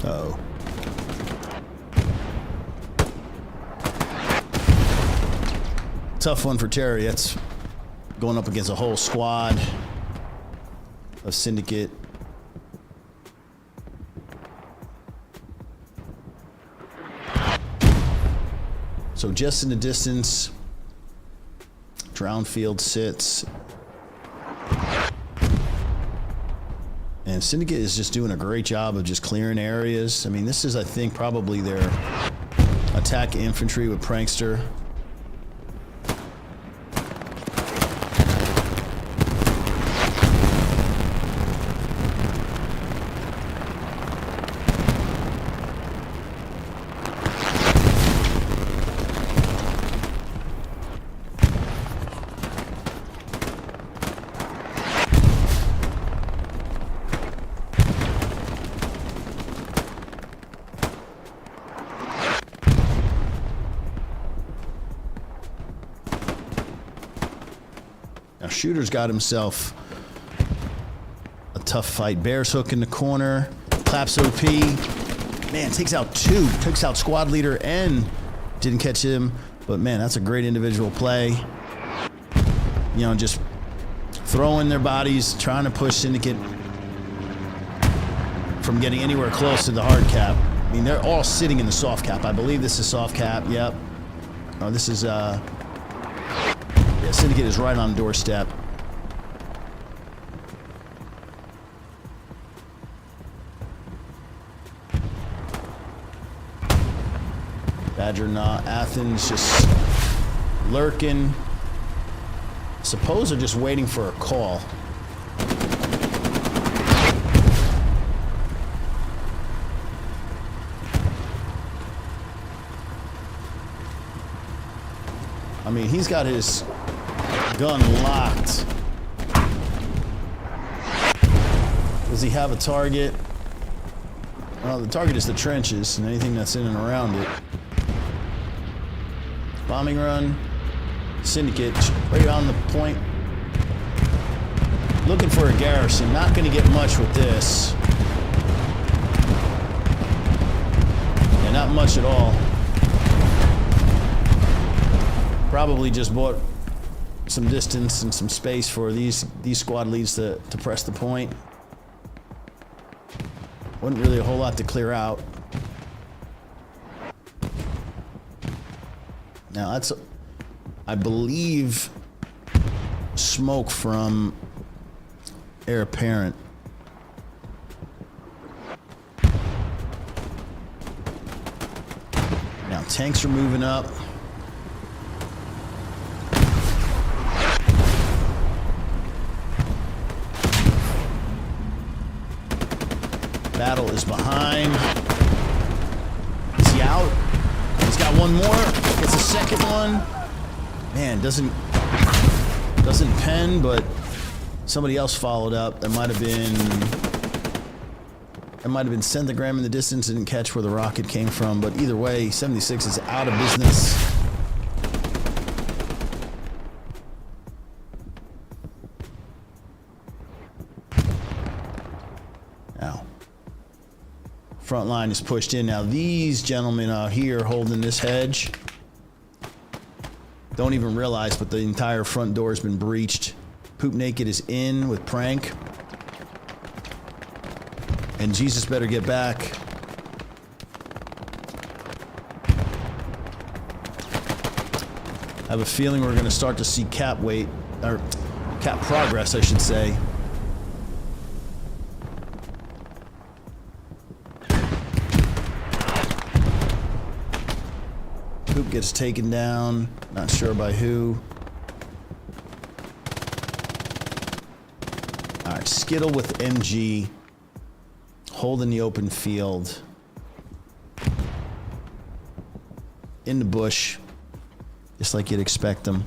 Uh-oh. Tough one for Terry. That's going up against a whole squad of Syndicate. So just in the distance, Drownfield sits. And Syndicate is just doing a great job of just clearing areas. I mean, this is, I think, probably their attack infantry with Prankster. Now, Shooter's got himself a tough fight. Bear's hook in the corner. Claps OP. Man, takes out 2. Takes out squad leader and didn't catch him. But, man, that's a great individual play. You know, just throwing their bodies, trying to push Syndicate from getting anywhere close to the hard cap. I mean, they're all sitting in the soft cap. I believe this is soft cap. Yep. Oh, this is, yeah, Syndicate is right on doorstep. Badger not. Athens just lurking. Suppose they're just waiting for a call. I mean, he's got his gun locked. Does he have a target? Well, the target is the trenches and anything that's in and around it. Bombing run. Syndicate right on the point. Looking for a garrison. Not going to get much with this. Yeah, not much at all. Probably just bought some distance and some space for these squad leads to press the point. Wasn't really a whole lot to clear out. Now that's, I believe, smoke from heir apparent. Now tanks are moving up. Battle is behind. Is he out? He's got one more. Gets a second one. Man, doesn't pen, but somebody else followed up. That might have been Centigram in the distance. Didn't catch where the rocket came from, but either way, 76 is out of business. Now, front line is pushed in. Now these gentlemen out here holding this hedge don't even realize, but the entire front door has been breached. Poop Naked is in with Prank. And Jesus better get back. I have a feeling we're going to start to see cap weight, or cap progress, I should say. Poop gets taken down. Not sure by who. All right, Skittle with MG. Holding the open field. In the bush. Just like you'd expect them.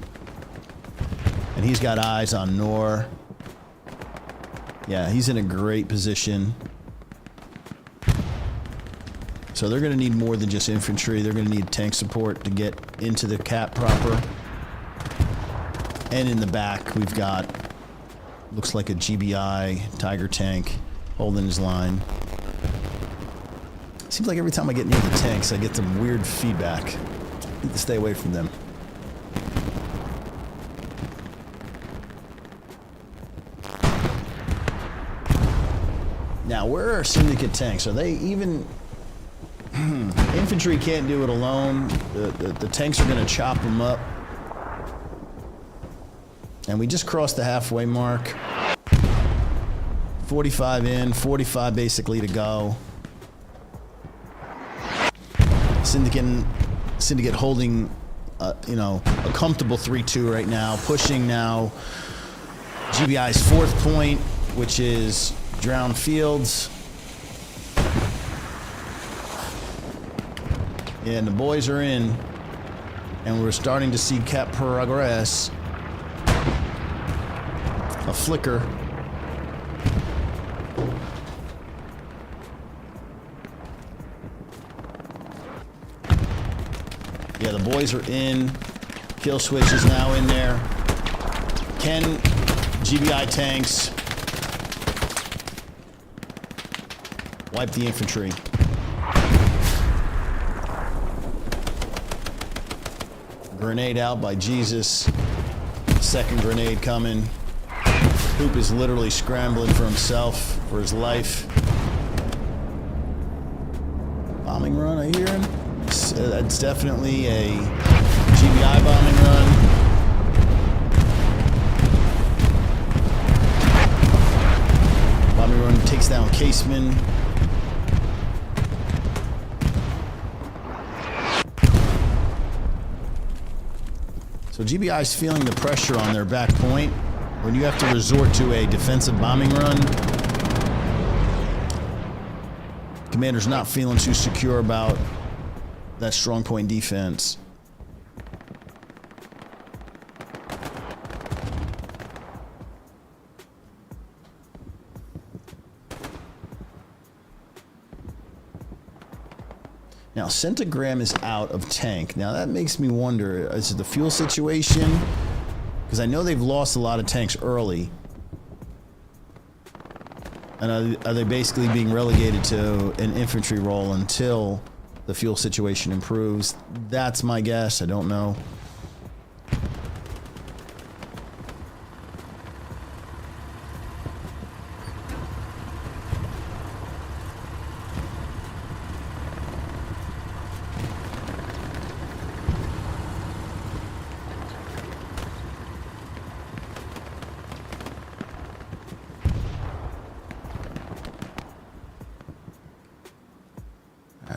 And he's got eyes on Nor. Yeah, he's in a great position. So they're going to need more than just infantry. They're going to need tank support to get into the cap proper. And in the back, we've got, looks like a GBI Tiger tank holding his line. Seems like every time I get near the tanks, I get some weird feedback. Need to stay away from them. Now, where are Syndicate tanks? Are they even... Infantry can't do it alone. The tanks are going to chop them up. And we just crossed the halfway mark. 45 in, 45 basically to go. Syndicate holding, you know, a comfortable 3-2 right now. Pushing now GBI's fourth point, which is Drowned Fields. And the boys are in, and we're starting to see cap progress. A flicker. Yeah, the boys are in. Kill switch is now in there. Can GBI tanks wipe the infantry? Grenade out by Jesus. Second grenade coming. Poop is literally scrambling for himself, for his life. Bombing run, I hear him. That's definitely a GBI bombing run. Bombing run takes down Caseman. So GBI is feeling the pressure on their back point. When you have to resort to a defensive bombing run, commander's not feeling too secure about that strong point defense. Now, Centigram is out of tank. Now, that makes me wonder, is it the fuel situation? Because I know they've lost a lot of tanks early. And are they basically being relegated to an infantry role until the fuel situation improves? That's my guess. I don't know.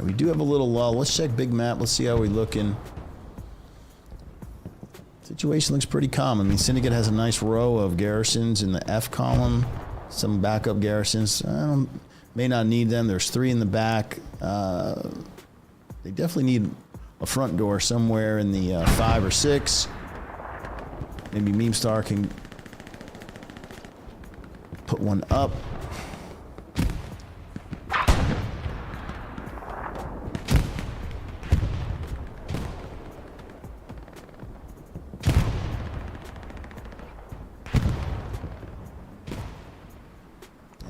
We do have a little lull. Let's check big map. Let's see how we're looking. Situation looks pretty calm. I mean, Syndicate has a nice row of garrisons in the F column. Some backup garrisons. May not need them. There's 3 in the back. They definitely need a front door somewhere in the 5 or 6. Maybe Memestar can put one up.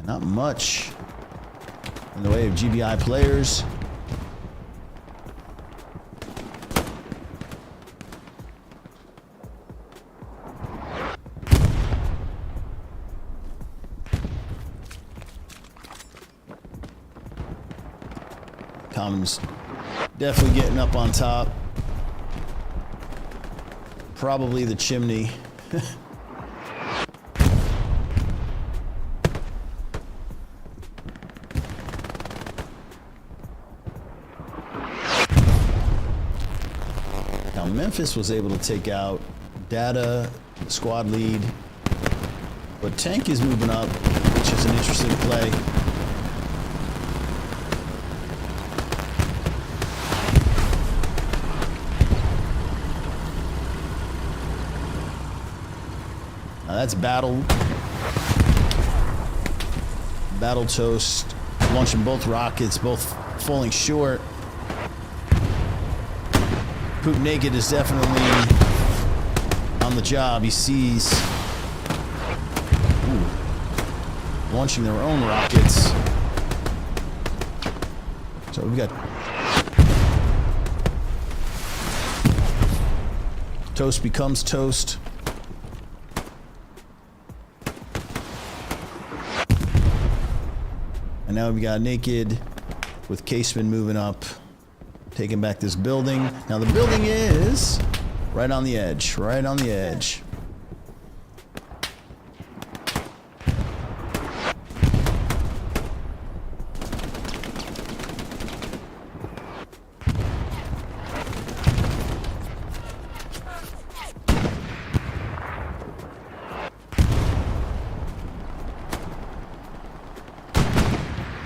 Not much in the way of GBI players. Commons definitely getting up on top. Probably the chimney. Memphis was able to take out Data, squad lead, but Tank is moving up, which is an interesting play. Now that's Battle Toast, launching both rockets, both falling short. Poop Naked is definitely on the job. He sees launching their own rockets. So we've got Toast becomes Toast. And now we've got Naked with Caseman moving up. Taking back this building. Now the building is right on the edge, right on the edge.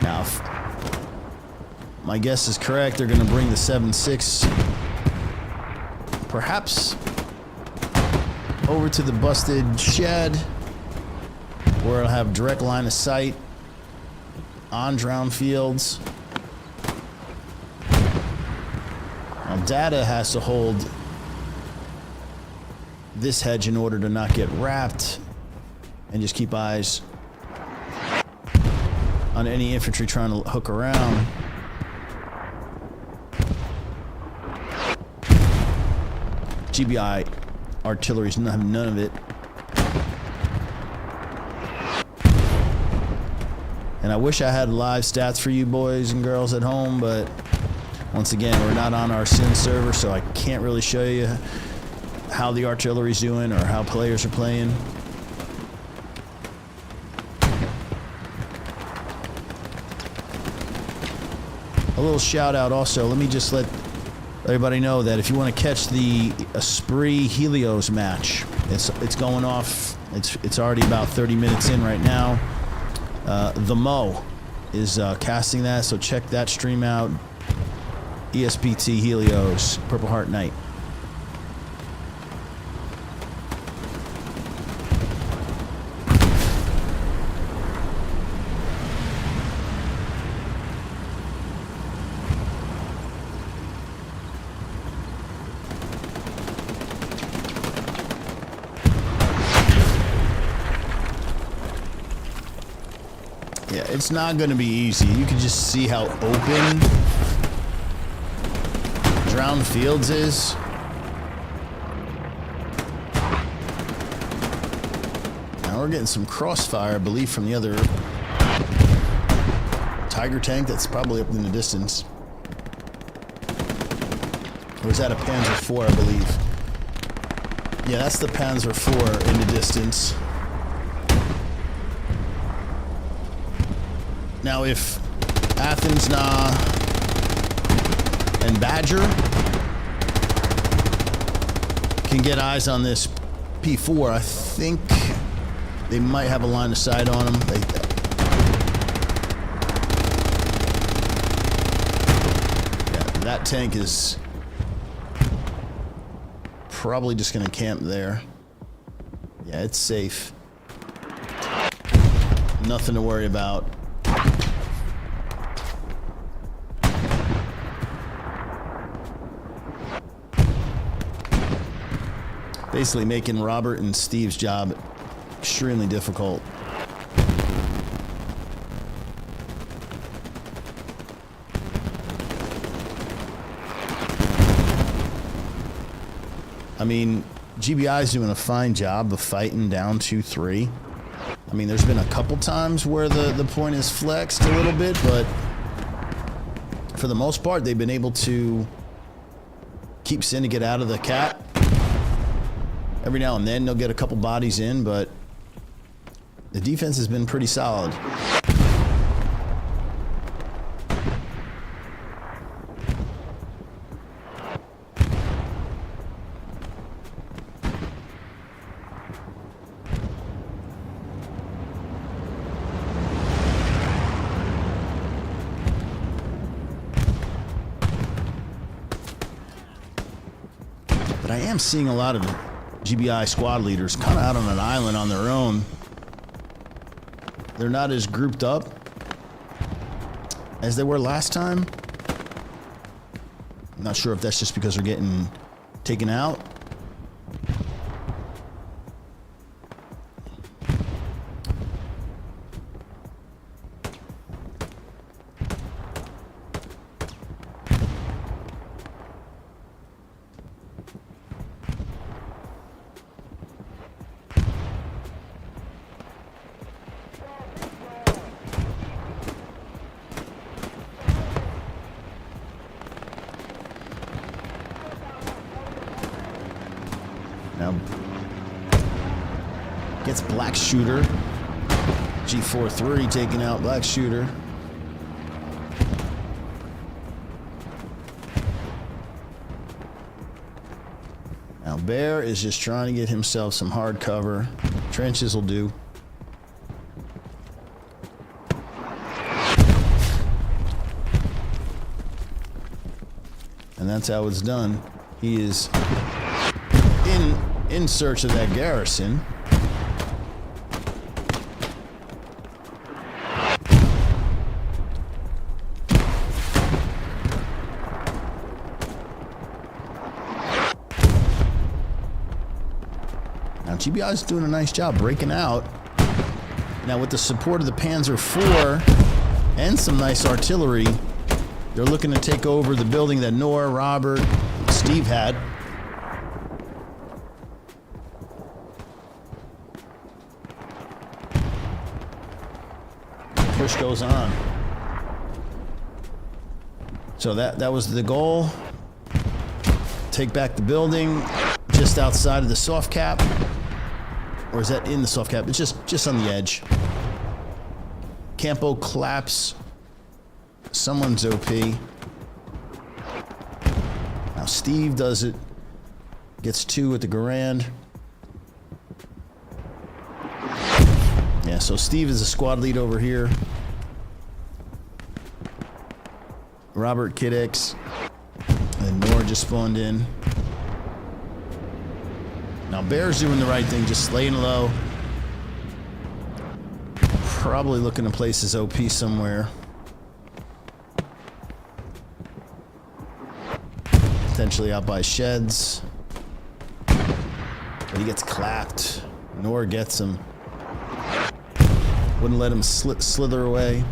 Now, my guess is correct. They're going to bring the 7.6 perhaps over to the busted shed where it'll have direct line of sight on drown fields. Now Data has to hold this hedge in order to not get wrapped and just keep eyes on any infantry trying to hook around. GBI artillery's have none of it. And I wish I had live stats for you boys and girls at home, but once again, we're not on our Syn server, so I can't really show you how the artillery's doing or how players are playing. A little shout out also, let me just let everybody know that if you want to catch the Esprit Helios match, it's going off. It's already about 30 minutes in right now. The Mo is casting that, so check that stream out. ESPT Helios, Purple Heart Knight. It's not going to be easy. You can just see how open Drowned Fields is. Now we're getting some crossfire, I believe, from the other Tiger tank that's probably up in the distance. Or is that a Panzer IV, I believe? Yeah, that's the Panzer IV in the distance. Now, if Athens, and Badger can get eyes on this P4. I think they might have a line of sight on him. Yeah, that tank is probably just going to camp there. Yeah, it's safe. Nothing to worry about. Basically making Robert and Steve's job extremely difficult. I mean, GBI is doing a fine job of fighting down 2-3. I mean, there's been a couple times where the point is flexed a little bit, but for the most part, they've been able to keep Syndicate out of the cap. Every now and then, they'll get a couple bodies in, but the defense has been pretty solid. But I am seeing a lot of GBI squad leaders kind of out on an island on their own. They're not as grouped up as they were last time. I'm not sure if that's just because they're getting taken out. Now gets Black Shooter. G43 taking out Black Shooter. Now Bear is just trying to get himself some hard cover. Trenches will do. And that's how it's done. He is in search of that garrison. Now GBI is doing a nice job breaking out. Now with the support of the Panzer IV and some nice artillery, they're looking to take over the building that Noah, Robert, Steve had. Push goes on. So that was the goal. Take back the building just outside of the soft cap. Or is that in the soft cap? It's just on the edge. Campo collapse. Someone's OP. Now Steve does it. Gets 2 at the Garand. Yeah, so Steve is a squad lead over here. Robert Kidix. And Nora just spawned in. Now Bear's doing the right thing, just laying low. Probably looking to place his OP somewhere. Potentially out by sheds. But he gets clapped. Nor gets him. Wouldn't let him slither away.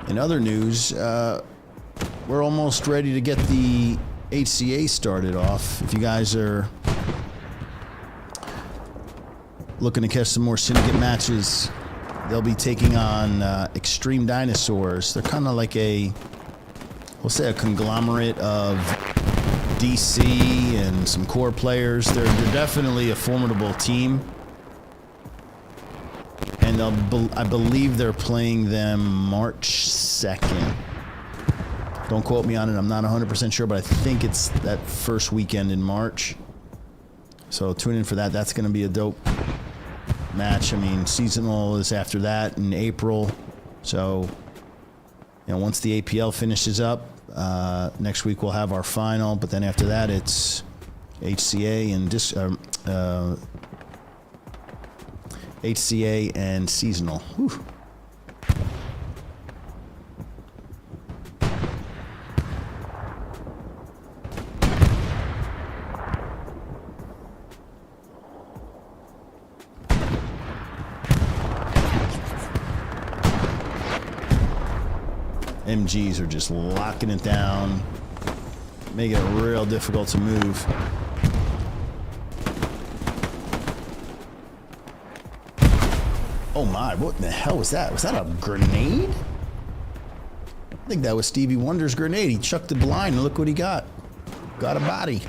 In other news, we're almost ready to get the HCA started off. If you guys are looking to catch some more Syndicate matches, they'll be taking on Extreme Dinosaurs. They're kind of like a we'll say a conglomerate of DC and some core players. They're definitely a formidable team. And I believe they're playing them March 2nd. Don't quote me on it. I'm not 100% sure, but I think it's that first weekend in March. So tune in for that. That's going to be a dope match. I mean, seasonal is after that in April. So, you know, once the APL finishes up, next week we'll have our final. But then after that, it's HCA and seasonal. Whew. MGs are just locking it down, making it real difficult to move. Oh my, what the hell was that? Was that a grenade? I think that was Stevie Wonder's grenade. He chucked it blind and look what he got. Got a body.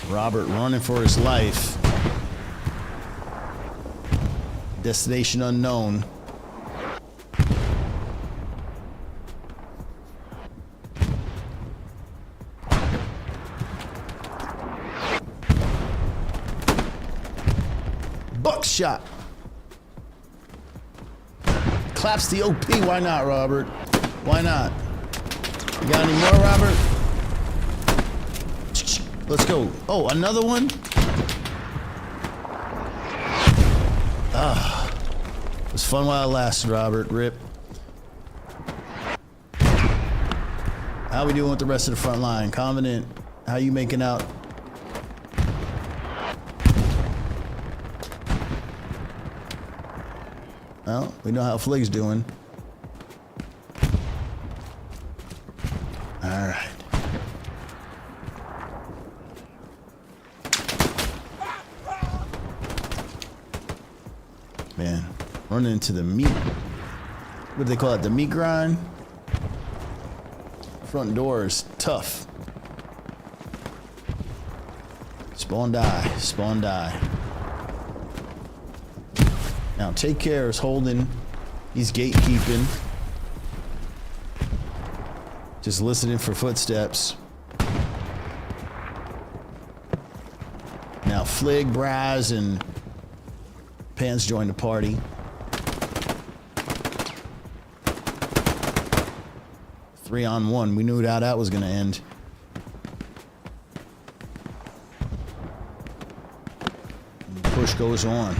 Robert running for his life. Destination unknown. Buckshot. Claps the OP. Why not, Robert? Why not? You got any more, Robert? Let's go. Oh, another one? Ah. It was fun while it lasted, Robert. Rip. How we doing with the rest of the front line? Confident. How you making out? Well, we know how Flig's doing. All right. Man, running into the meat. What do they call it? The meat grind? Front door is tough. Spawn die. Spawn die. Now take care is holding. He's gatekeeping. Just listening for footsteps. Now Flig, Braz, and Pans joined the party. Three on one. We knew how that was going to end. And the push goes on.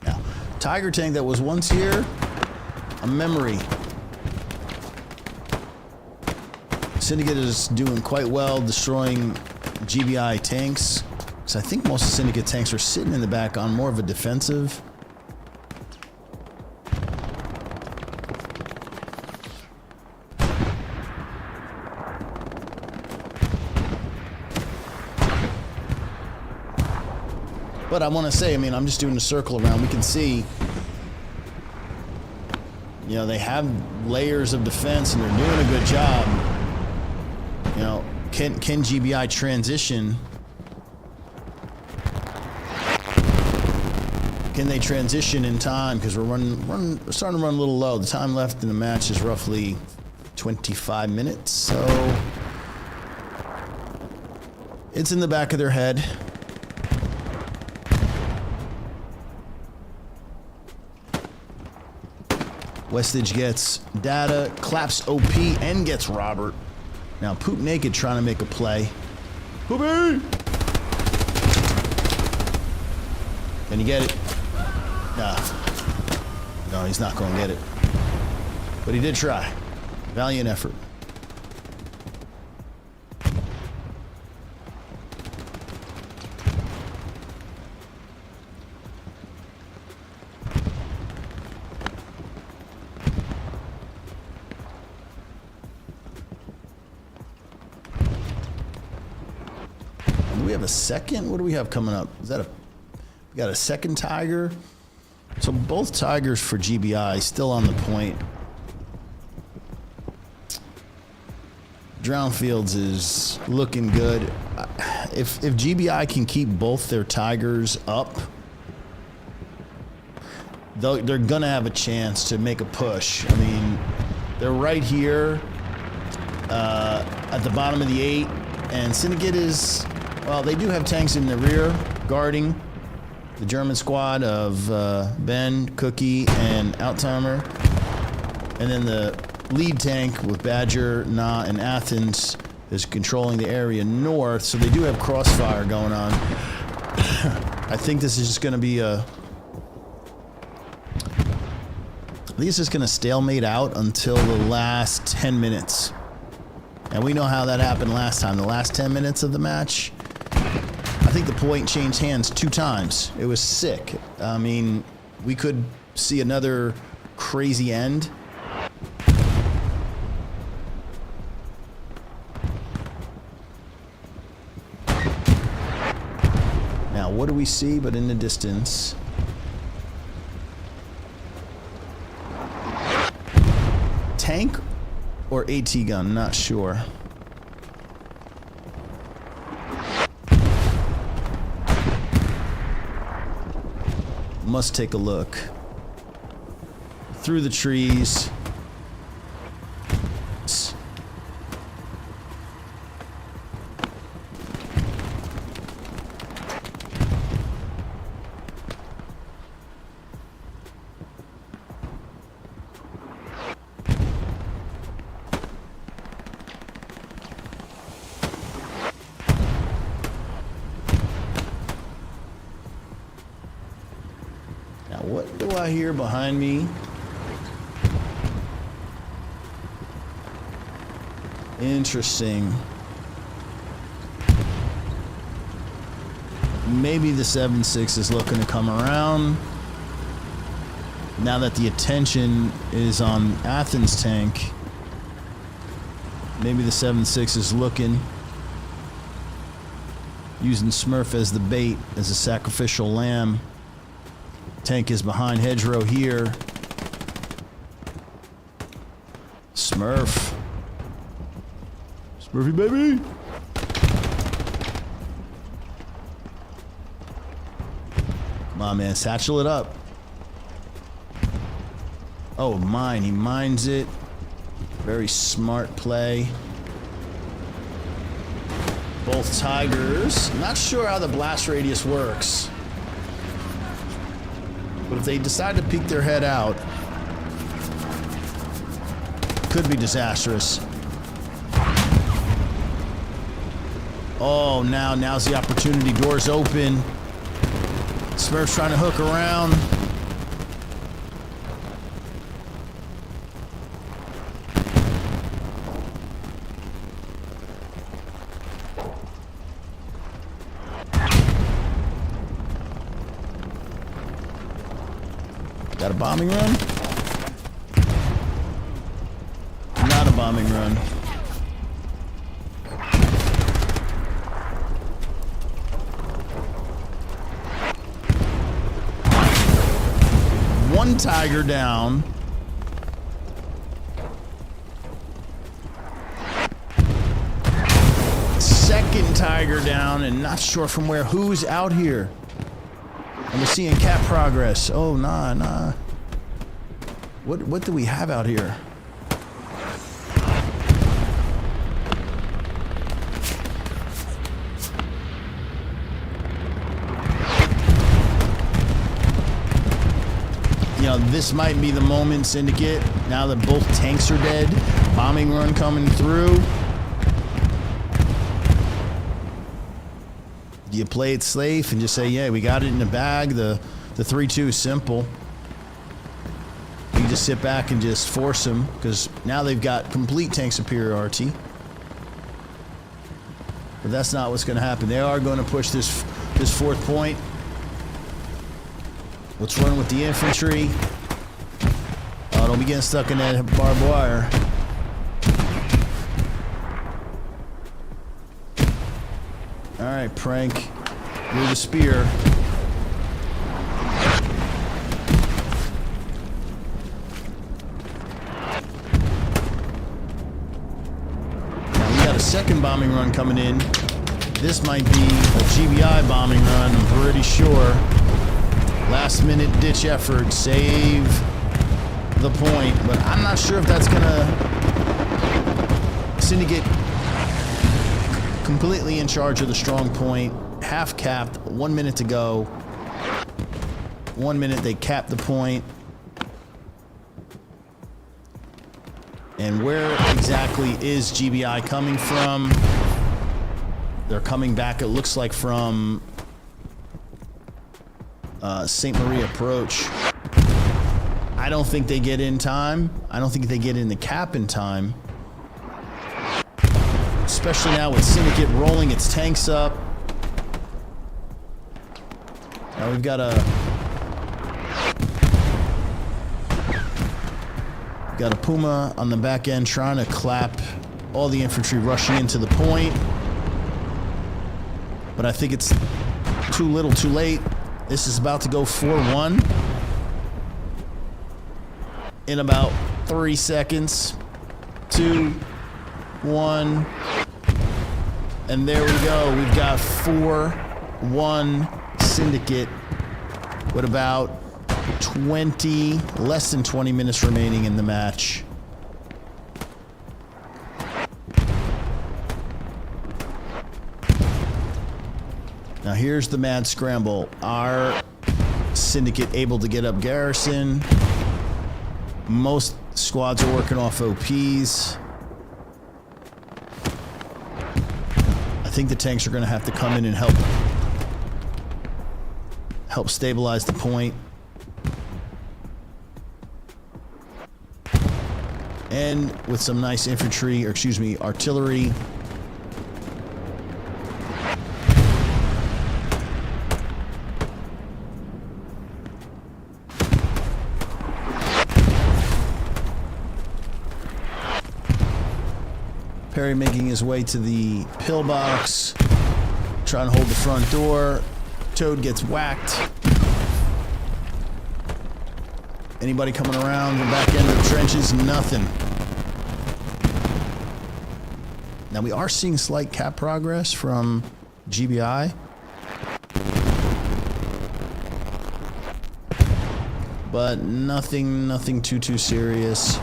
Now, Tiger tank that was once here, a memory. Syndicate is doing quite well destroying GBI tanks. Because I think most of Syndicate tanks are sitting in the back on more of a defensive. But I want to say, I mean, I'm just doing a circle around. We can see, you know, they have layers of defense and they're doing a good job. You know, can GBI transition? Can they transition in time? Because we're starting to run a little low. The time left in the match is roughly 25 minutes. So it's in the back of their head. Westage gets data, claps OP, and gets Robert. Now Poop Naked trying to make a play. Poopy! Can you get it? Nah. No, he's not going to get it. But he did try. Valiant effort. have a second? What do we have coming up? Is that we got a second Tiger? So both Tigers for GBI still on the point. Drownfields is looking good. If GBI can keep both their Tigers up, they're gonna have a chance to make a push. I mean, they're right here at the bottom of the 8, and Syndicate is, well, they do have tanks in the rear guarding the German squad of Ben, Cookie, and Outtimer, and then the lead tank with Badger, Na, and Athens is controlling the area north, so they do have crossfire going on. I think this is just going to be I think it's just going to stalemate out until the last 10 minutes. And we know how that happened last time. The last 10 minutes of the match, I think the point changed hands 2 times. It was sick. I mean, we could see another crazy end. Now, what do we see but in the distance? Tank or AT gun? Not sure. Must take a look. Through the trees. What do I hear behind me? Interesting. Maybe the 7.6 is looking to come around. Now that the attention is on Athens tank, maybe the 7.6 is looking, using Smurf as the bait, as a sacrificial lamb. Tank is behind hedgerow here. Smurf. Smurfy baby. Come on, man. Satchel it up. Oh, mine. He mines it. Very smart play. Both Tigers. Not sure how the blast radius works. But if they decide to peek their head out, could be disastrous. Oh, now's the opportunity. Doors open. Smurf's trying to hook around. Got a bombing run? Not a bombing run. One Tiger down. Second Tiger down, and not sure from where. Who's out here? And we're seeing cap progress. Oh, nah. What do we have out here? You know, this might be the moment, Syndicate. Now that both tanks are dead, bombing run coming through. Do you play it safe and just say, yeah, we got it in the bag? The 3-2 is simple. You just sit back and just force them, because now they've got complete tank superiority. But that's not what's going to happen. They are going to push this 4th point. Let's run with the infantry. Oh, don't be getting stuck in that barbed wire. All right, Prank. You're the spear. Now we got a second bombing run coming in. This might be a GBI bombing run, I'm pretty sure. Last minute ditch effort, save the point, but I'm not sure if that's gonna Syndicate completely in charge of the strong point, half capped, 1 minute to go. 1 minute they cap the point. And where exactly is GBI coming from? They're coming back, it looks like, from St. Marie approach. I don't think they get in time. I don't think they get in the cap in time. Especially now with Syndicate rolling its tanks up. Now we've got a Puma on the back end trying to clap all the infantry rushing into the point. But I think it's too little, too late. This is about to go 4-1 in about 3 seconds. 2, 1, and there we go. We've got 4-1 Syndicate with about less than 20 minutes remaining in the match. Now here's the mad scramble. Our Syndicate able to get up garrison. Most squads are working off OPs. I think the tanks are going to have to come in and help stabilize the point. And with some nice infantry, or excuse me, artillery. Perry making his way to the pillbox, trying to hold the front door. Toad gets whacked. Anybody coming around the back end of the trenches? Nothing. Now we are seeing slight cap progress from GBI. But nothing too serious.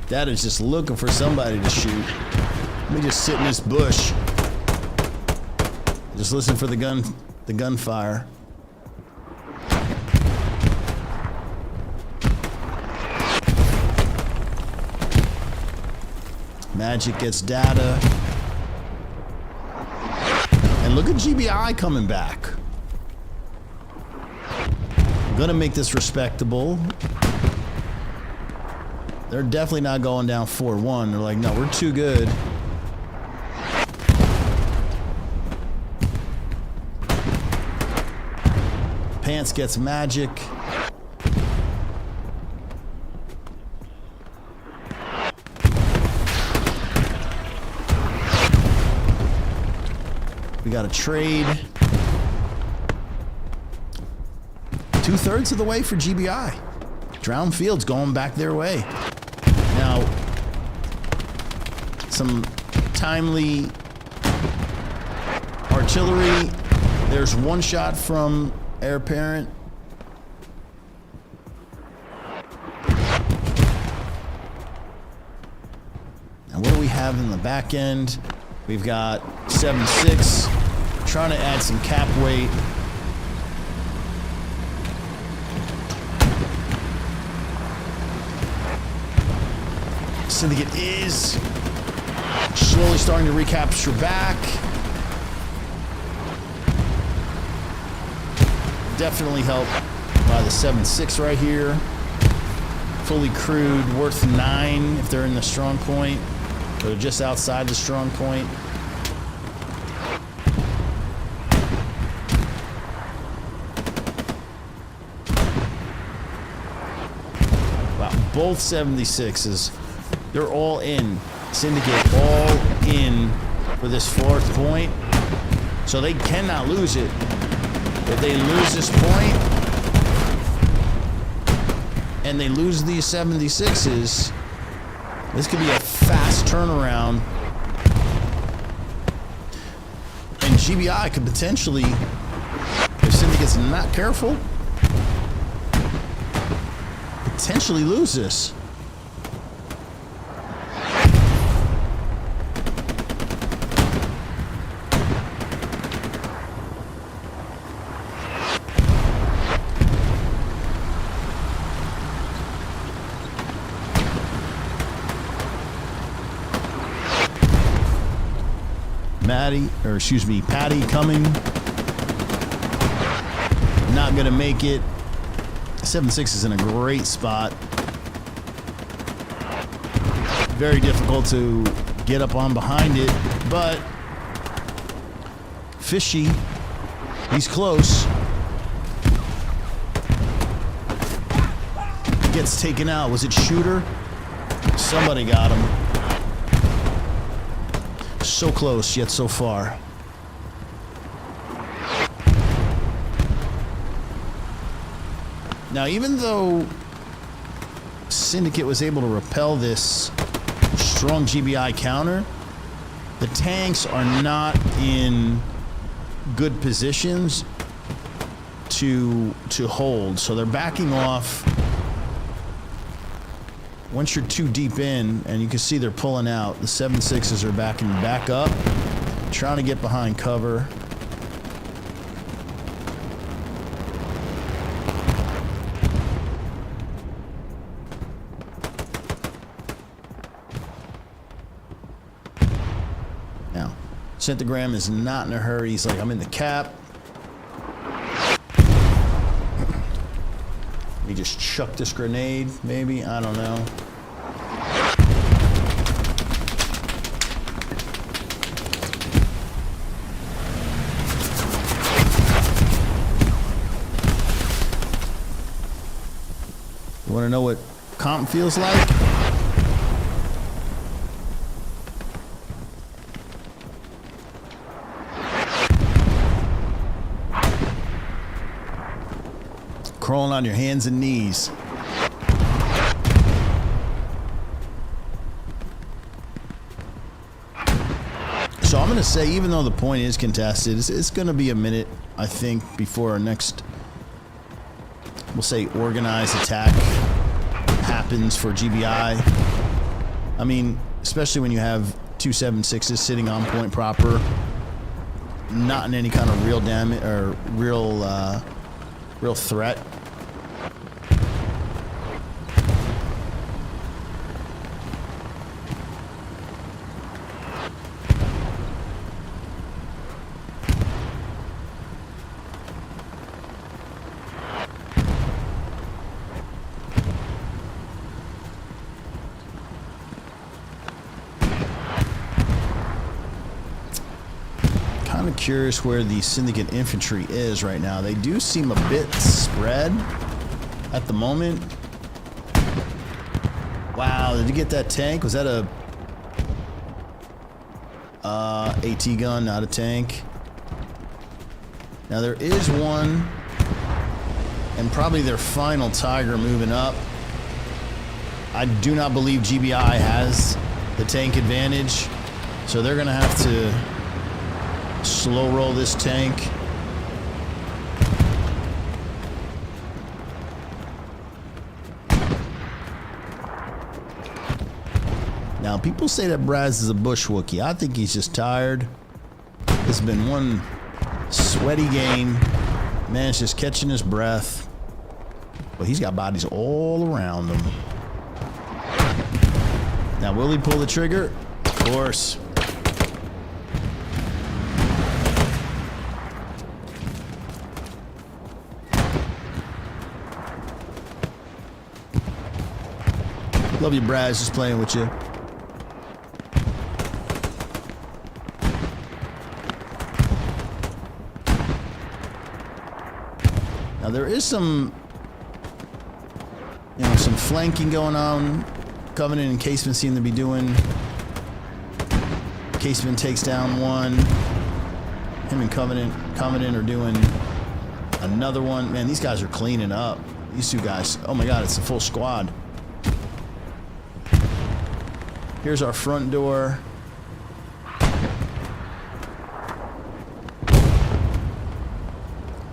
Dad is just looking for somebody to shoot. Let me just sit in this bush. Just listen for the gunfire. Magic gets data. And look at GBI coming back. I'm gonna make this respectable. They're definitely not going down 4-1. They're like, no, we're too good. Pants gets magic. We got a trade. 2/3 of the way for GBI. Drowned Field's going back their way. Now, some timely artillery. There's one shot from Heir Apparent. Now, what do we have in the back end? We've got 7-6, trying to add some cap weight. Syndicate is slowly starting to recapture back. Definitely helped by the 7-6 right here. fully crewed, worth 9 if they're in the strong point. They're just outside the strong point. Wow, both 76s. They're all in. Syndicate all in for this 4th point. So they cannot lose it. If they lose this point and they lose these 76s, this could be a fast turnaround. And GBI could potentially, if Syndicate's not careful, potentially lose this. Patty coming. Not gonna make it. 7-6 is in a great spot. Very difficult to get up on behind it, but Fishy, he's close. Gets taken out. Was it Shooter? Somebody got him. So close, yet so far. Now, even though Syndicate was able to repel this strong GBI counter, the tanks are not in good positions to hold. So they're backing off. Once you're too deep in, and you can see they're pulling out, the 7-6s are backing back up, trying to get behind cover. Now, Centigram is not in a hurry. He's like, I'm in the cap. He just chucked this grenade, maybe? I don't know. You want to know what comp feels like? Crawling on your hands and knees. So I'm going to say, even though the point is contested, it's going to be a minute, I think, before our next, we'll say, organized attack happens for GBI. I mean, especially when you have 2 7-6s sitting on point proper, not in any kind of real damage or real threat. Kind of curious where the Syndicate infantry is right now. They do seem a bit spread at the moment. Wow, did you get that tank? Was that a AT gun, not a tank? Now there is one, and probably their final Tiger moving up. I do not believe GBI has the tank advantage, so they're gonna have to slow roll this tank. Now, people say that Braz is a bush Wookiee. I think he's just tired. It's been one sweaty game. Man's just catching his breath. But he's got bodies all around him. Now, will he pull the trigger? Of course. Love you, Braz. Just playing with you. Now there is some, some flanking going on. Covenant and Casement seem to be doing. Casement takes down one. Him and Covenant are doing another one. Man, these guys are cleaning up. These two guys. Oh my God, it's a full squad. Here's our front door.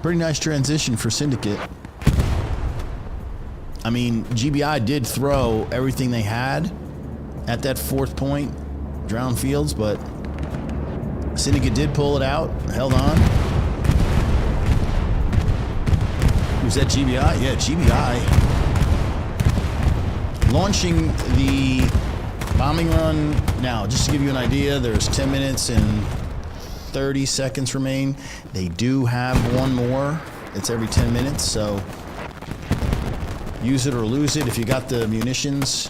Pretty nice transition for Syndicate. I mean, GBI did throw everything they had at that 4th point, Drown Fields, but Syndicate did pull it out, held on. Was that GBI? Yeah, GBI. Launching the bombing run now, just to give you an idea, there's 10 minutes and 30 seconds remain. They do have one more. It's every 10 minutes, so use it or lose it if you got the munitions.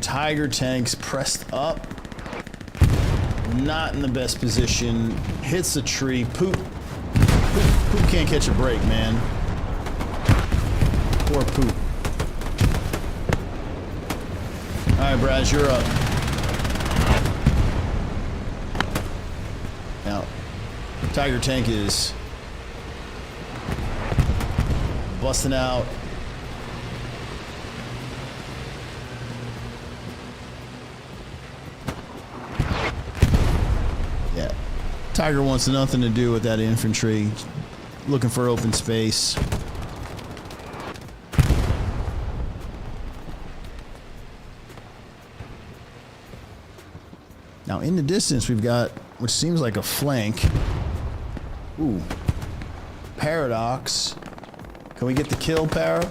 Tiger tanks pressed up. Not in the best position. Hits the tree. Poop can't catch a break, man. Poor Poop. Alright, Braz, you're up. Now, Tiger tank is busting out. Tiger wants nothing to do with that infantry. Looking for open space. Now in the distance we've got, which seems like a flank. Ooh. Paradox. Can we get the kill, Para?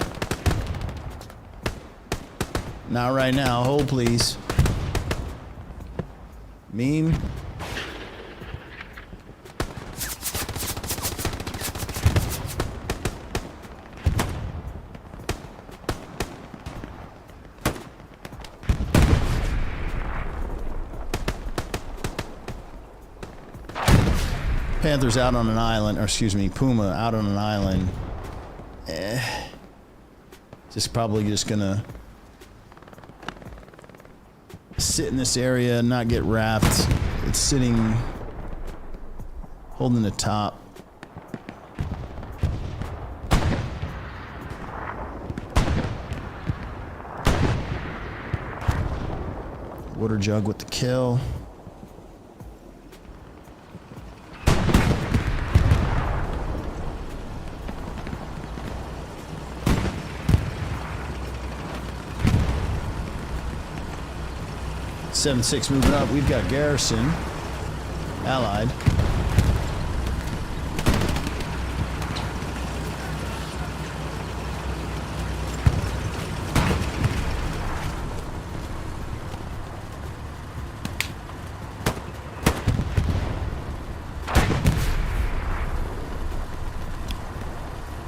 Not right now. Hold, please. Meme. Panther's out on an island, or excuse me, Puma out on an island. Probably just gonna sit in this area, not get wrapped. It's sitting, holding the top. Water jug with the kill. Seven-six moving up. We've got Garrison, allied.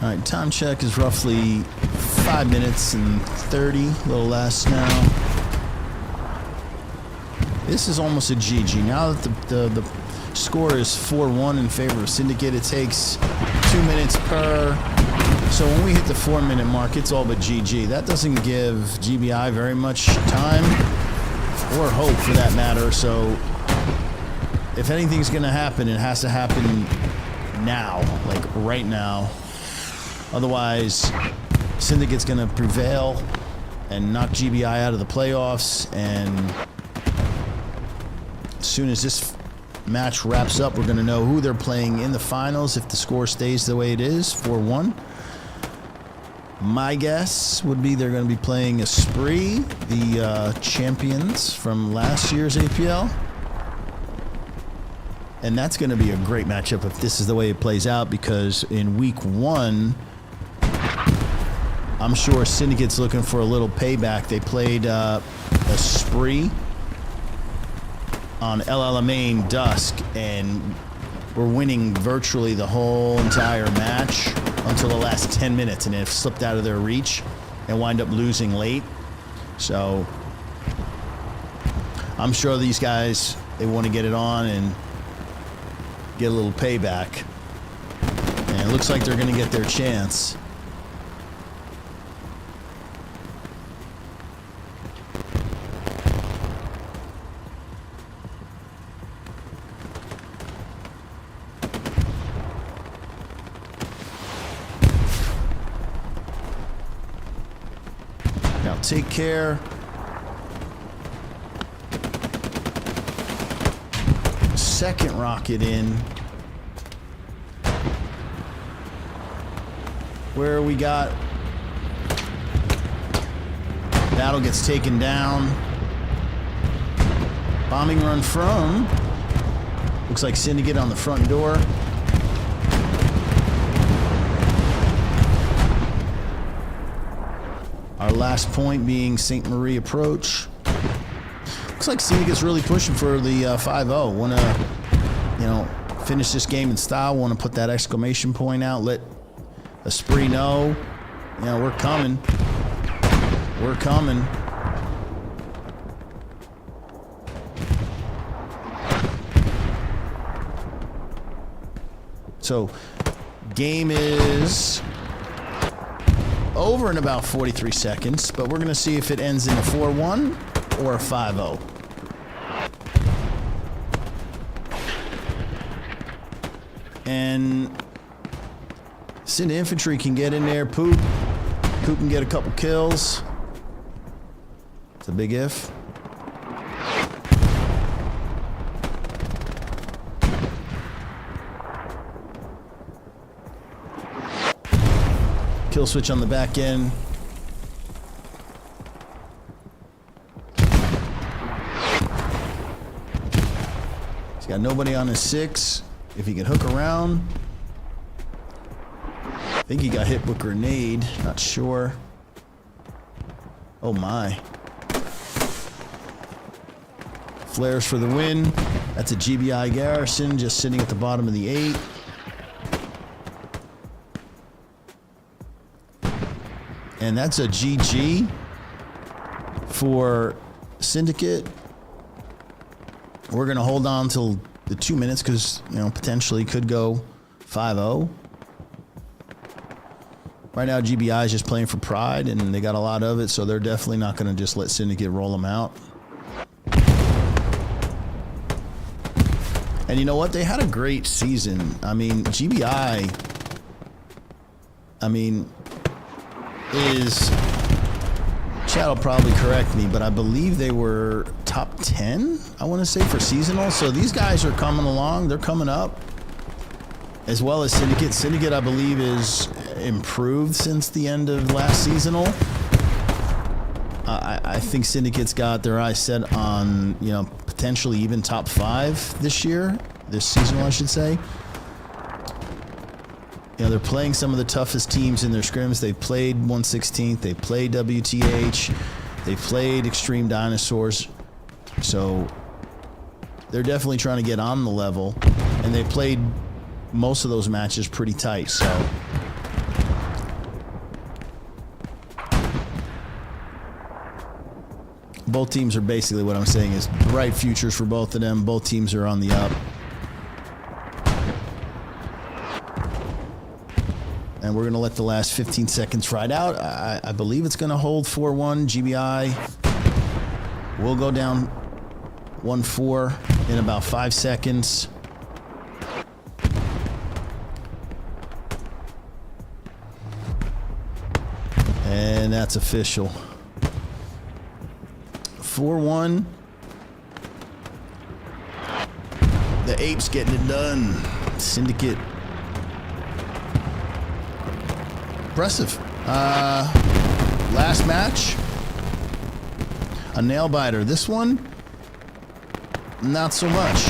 All right, time check is roughly 5 minutes and 30, a little less now. This is almost a GG. Now that the score is 4-1 in favor of Syndicate, it takes 2 minutes per. So when we hit the 4-minute mark, it's all but GG. That doesn't give GBI very much time or hope for that matter. So if anything's going to happen, it has to happen now, like right now. Otherwise, Syndicate's going to prevail and knock GBI out of the playoffs, and as soon as this match wraps up, we're going to know who they're playing in the finals if the score stays the way it is, 4-1. My guess would be they're going to be playing Esprit, the champions from last year's APL. And that's going to be a great matchup if this is the way it plays out, because in week 1, I'm sure Syndicate's looking for a little payback. They played a spree on El Alamein Dusk, and were winning virtually the whole entire match until the last 10 minutes, and it slipped out of their reach and wind up losing late. So I'm sure these guys, they want to get it on and get a little payback. And it looks like they're going to get their chance. Now take care. Second rocket in. Where we got battle gets taken down. Bombing run from, looks like Syndicate on the front door. Our last point being St. Marie approach. Looks like Syndicate's really pushing for the 5-0. Want to, you know, finish this game in style. Want to put that exclamation point out. Let Esprit know, you know, we're coming. We're coming. So, game is over in about 43 seconds, but we're going to see if it ends in a 4-1 or a 5-0. And Syndicate infantry can get in there. Poop can get a couple kills. It's a big if. Kill switch on the back end. He's got nobody on his 6. If he can hook around. I think he got hit with grenade. Not sure. Oh my. Flares for the win. That's a GBI Garrison just sitting at the bottom of the 8. And that's a GG for Syndicate. We're going to hold on till the 2 minutes because, you know, potentially could go 5-0. Right now, GBI is just playing for pride, and they got a lot of it, so they're definitely not going to just let Syndicate roll them out. And you know what? They had a great season. I mean, GBI, is... Chad will probably correct me, but I believe they were top 10, I want to say, for seasonal. So these guys are coming along. They're coming up. As well as Syndicate. Syndicate, I believe, is improved since the end of last seasonal. I think Syndicate's got their eyes set on, you know, potentially even top 5 this year. This seasonal, I should say. You know, they're playing some of the toughest teams in their scrims. They've played 116th. They played WTH. They played Extreme Dinosaurs. So they're definitely trying to get on the level. And they played most of those matches pretty tight. So both teams are basically, what I'm saying is bright futures for both of them. Both teams are on the up. And we're going to let the last 15 seconds ride out. I believe it's going to hold 4-1. GBI will go down 1-4 in about 5 seconds. And that's official. 4-1. The Apes getting it done. Syndicate. Impressive. Last match. A nail biter. This one, not so much.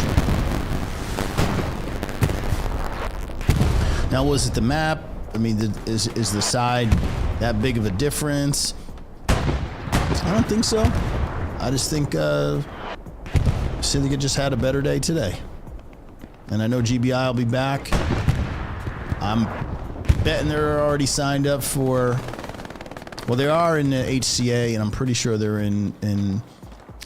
Now, was it the map? I mean, is the side that big of a difference? I don't think so. I just think Syndicate just had a better day today. And I know GBI will be back. I'm betting they're already signed up for... Well, they are in the HCA, and I'm pretty sure they're in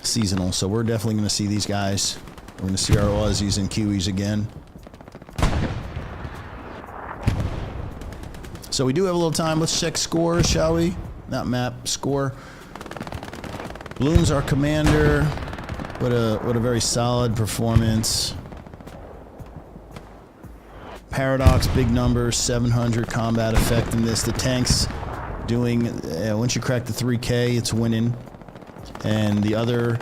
seasonal. So we're definitely going to see these guys. We're going to see our Aussies and Kiwis again. So we do have a little time. Let's check scores, shall we? Not map, score. Bloom's our commander. What a very solid performance. Paradox, big numbers, 700 combat effectiveness. The tanks doing, once you crack the 3K, it's winning. And the other,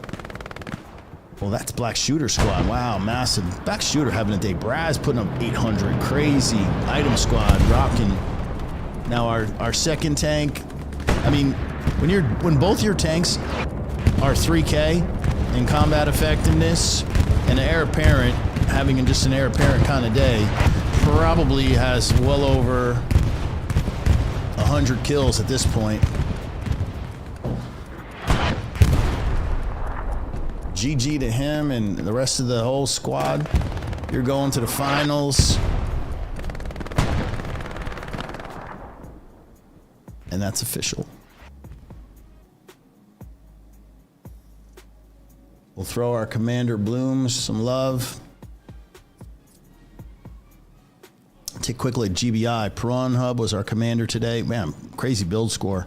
well, that's Black Shooter squad. Wow, massive. Black Shooter having a day. Braz putting up 800. Crazy. Item squad rocking. Now our second tank, I mean, when both your tanks are 3K in combat effectiveness, and the heir apparent having just an heir apparent kind of day, probably has well over 100 kills at this point. GG to him and the rest of the whole squad. You're going to the finals. And that's official. We'll throw our commander Blooms some love. Take quickly at GBI. Prawn Hub was our commander today. Man, crazy build score.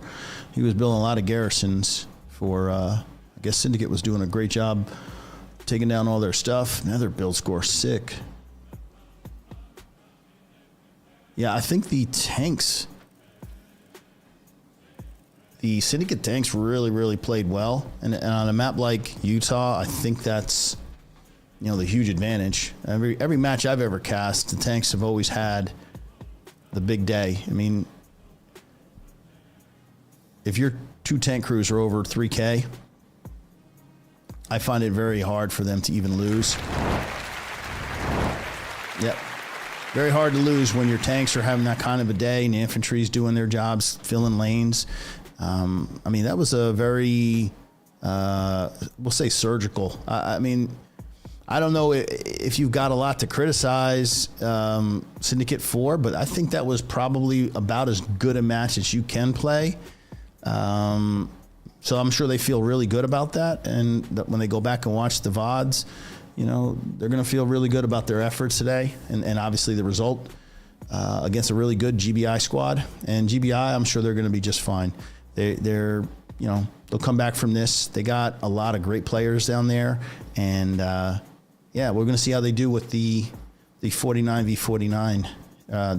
He was building a lot of garrisons for, I guess Syndicate was doing a great job taking down all their stuff. Another build score, sick. Yeah, I think the tanks, the Syndicate tanks really played well. And on a map like Utah, I think that's, you know, the huge advantage. Every match I've ever cast, the tanks have always had the big day. I mean, if your 2 tank crews are over 3K, I find it very hard for them to even lose. Yep. Very hard to lose when your tanks are having that kind of a day and the infantry's doing their jobs, filling lanes. I mean, that was a very, we'll say surgical. I mean, I don't know if you've got a lot to criticize Syndicate for, but I think that was probably about as good a match as you can play. So I'm sure they feel really good about that. And that when they go back and watch the VODs, you know, they're going to feel really good about their efforts today. And obviously the result against a really good GBI squad. And GBI, I'm sure they're going to be just fine. They're, you know, they'll come back from this. They got a lot of great players down there. And, yeah, we're going to see how they do with the 49v49.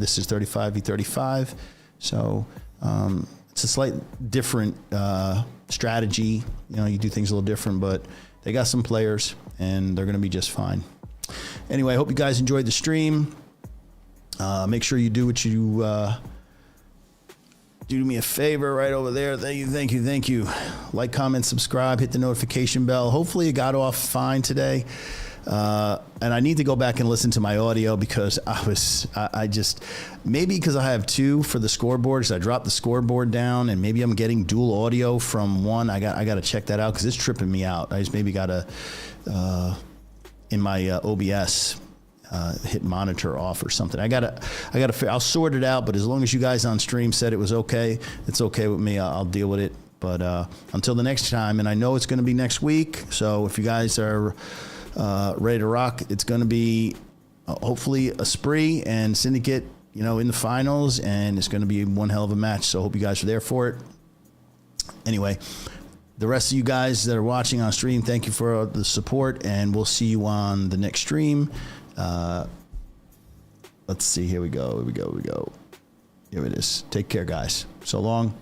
This is 35v35. So it's a slight different strategy. You know, you do things a little different, but they got some players and they're going to be just fine. Anyway, I hope you guys enjoyed the stream. Make sure you do what you do me a favor right over there. Thank you. Like, comment, subscribe, hit the notification bell. Hopefully it got off fine today. And I need to go back and listen to my audio because I just, maybe because I have 2 for the scoreboard, so I dropped the scoreboard down and maybe I'm getting dual audio from one. I got to check that out because it's tripping me out. I just maybe got to, in my OBS, hit monitor off or something. I'll sort it out, but as long as you guys on stream said it was okay, it's okay with me. I'll deal with it. But until the next time, and I know it's going to be next week, so if you guys are ready to rock, it's going to be hopefully a spree and Syndicate, you know, in the finals, and it's going to be one hell of a match. So I hope you guys are there for it. Anyway, the rest of you guys that are watching on stream, thank you for the support, and we'll see you on the next stream. Let's see. Here we go. Here it is. Take care, guys. So long.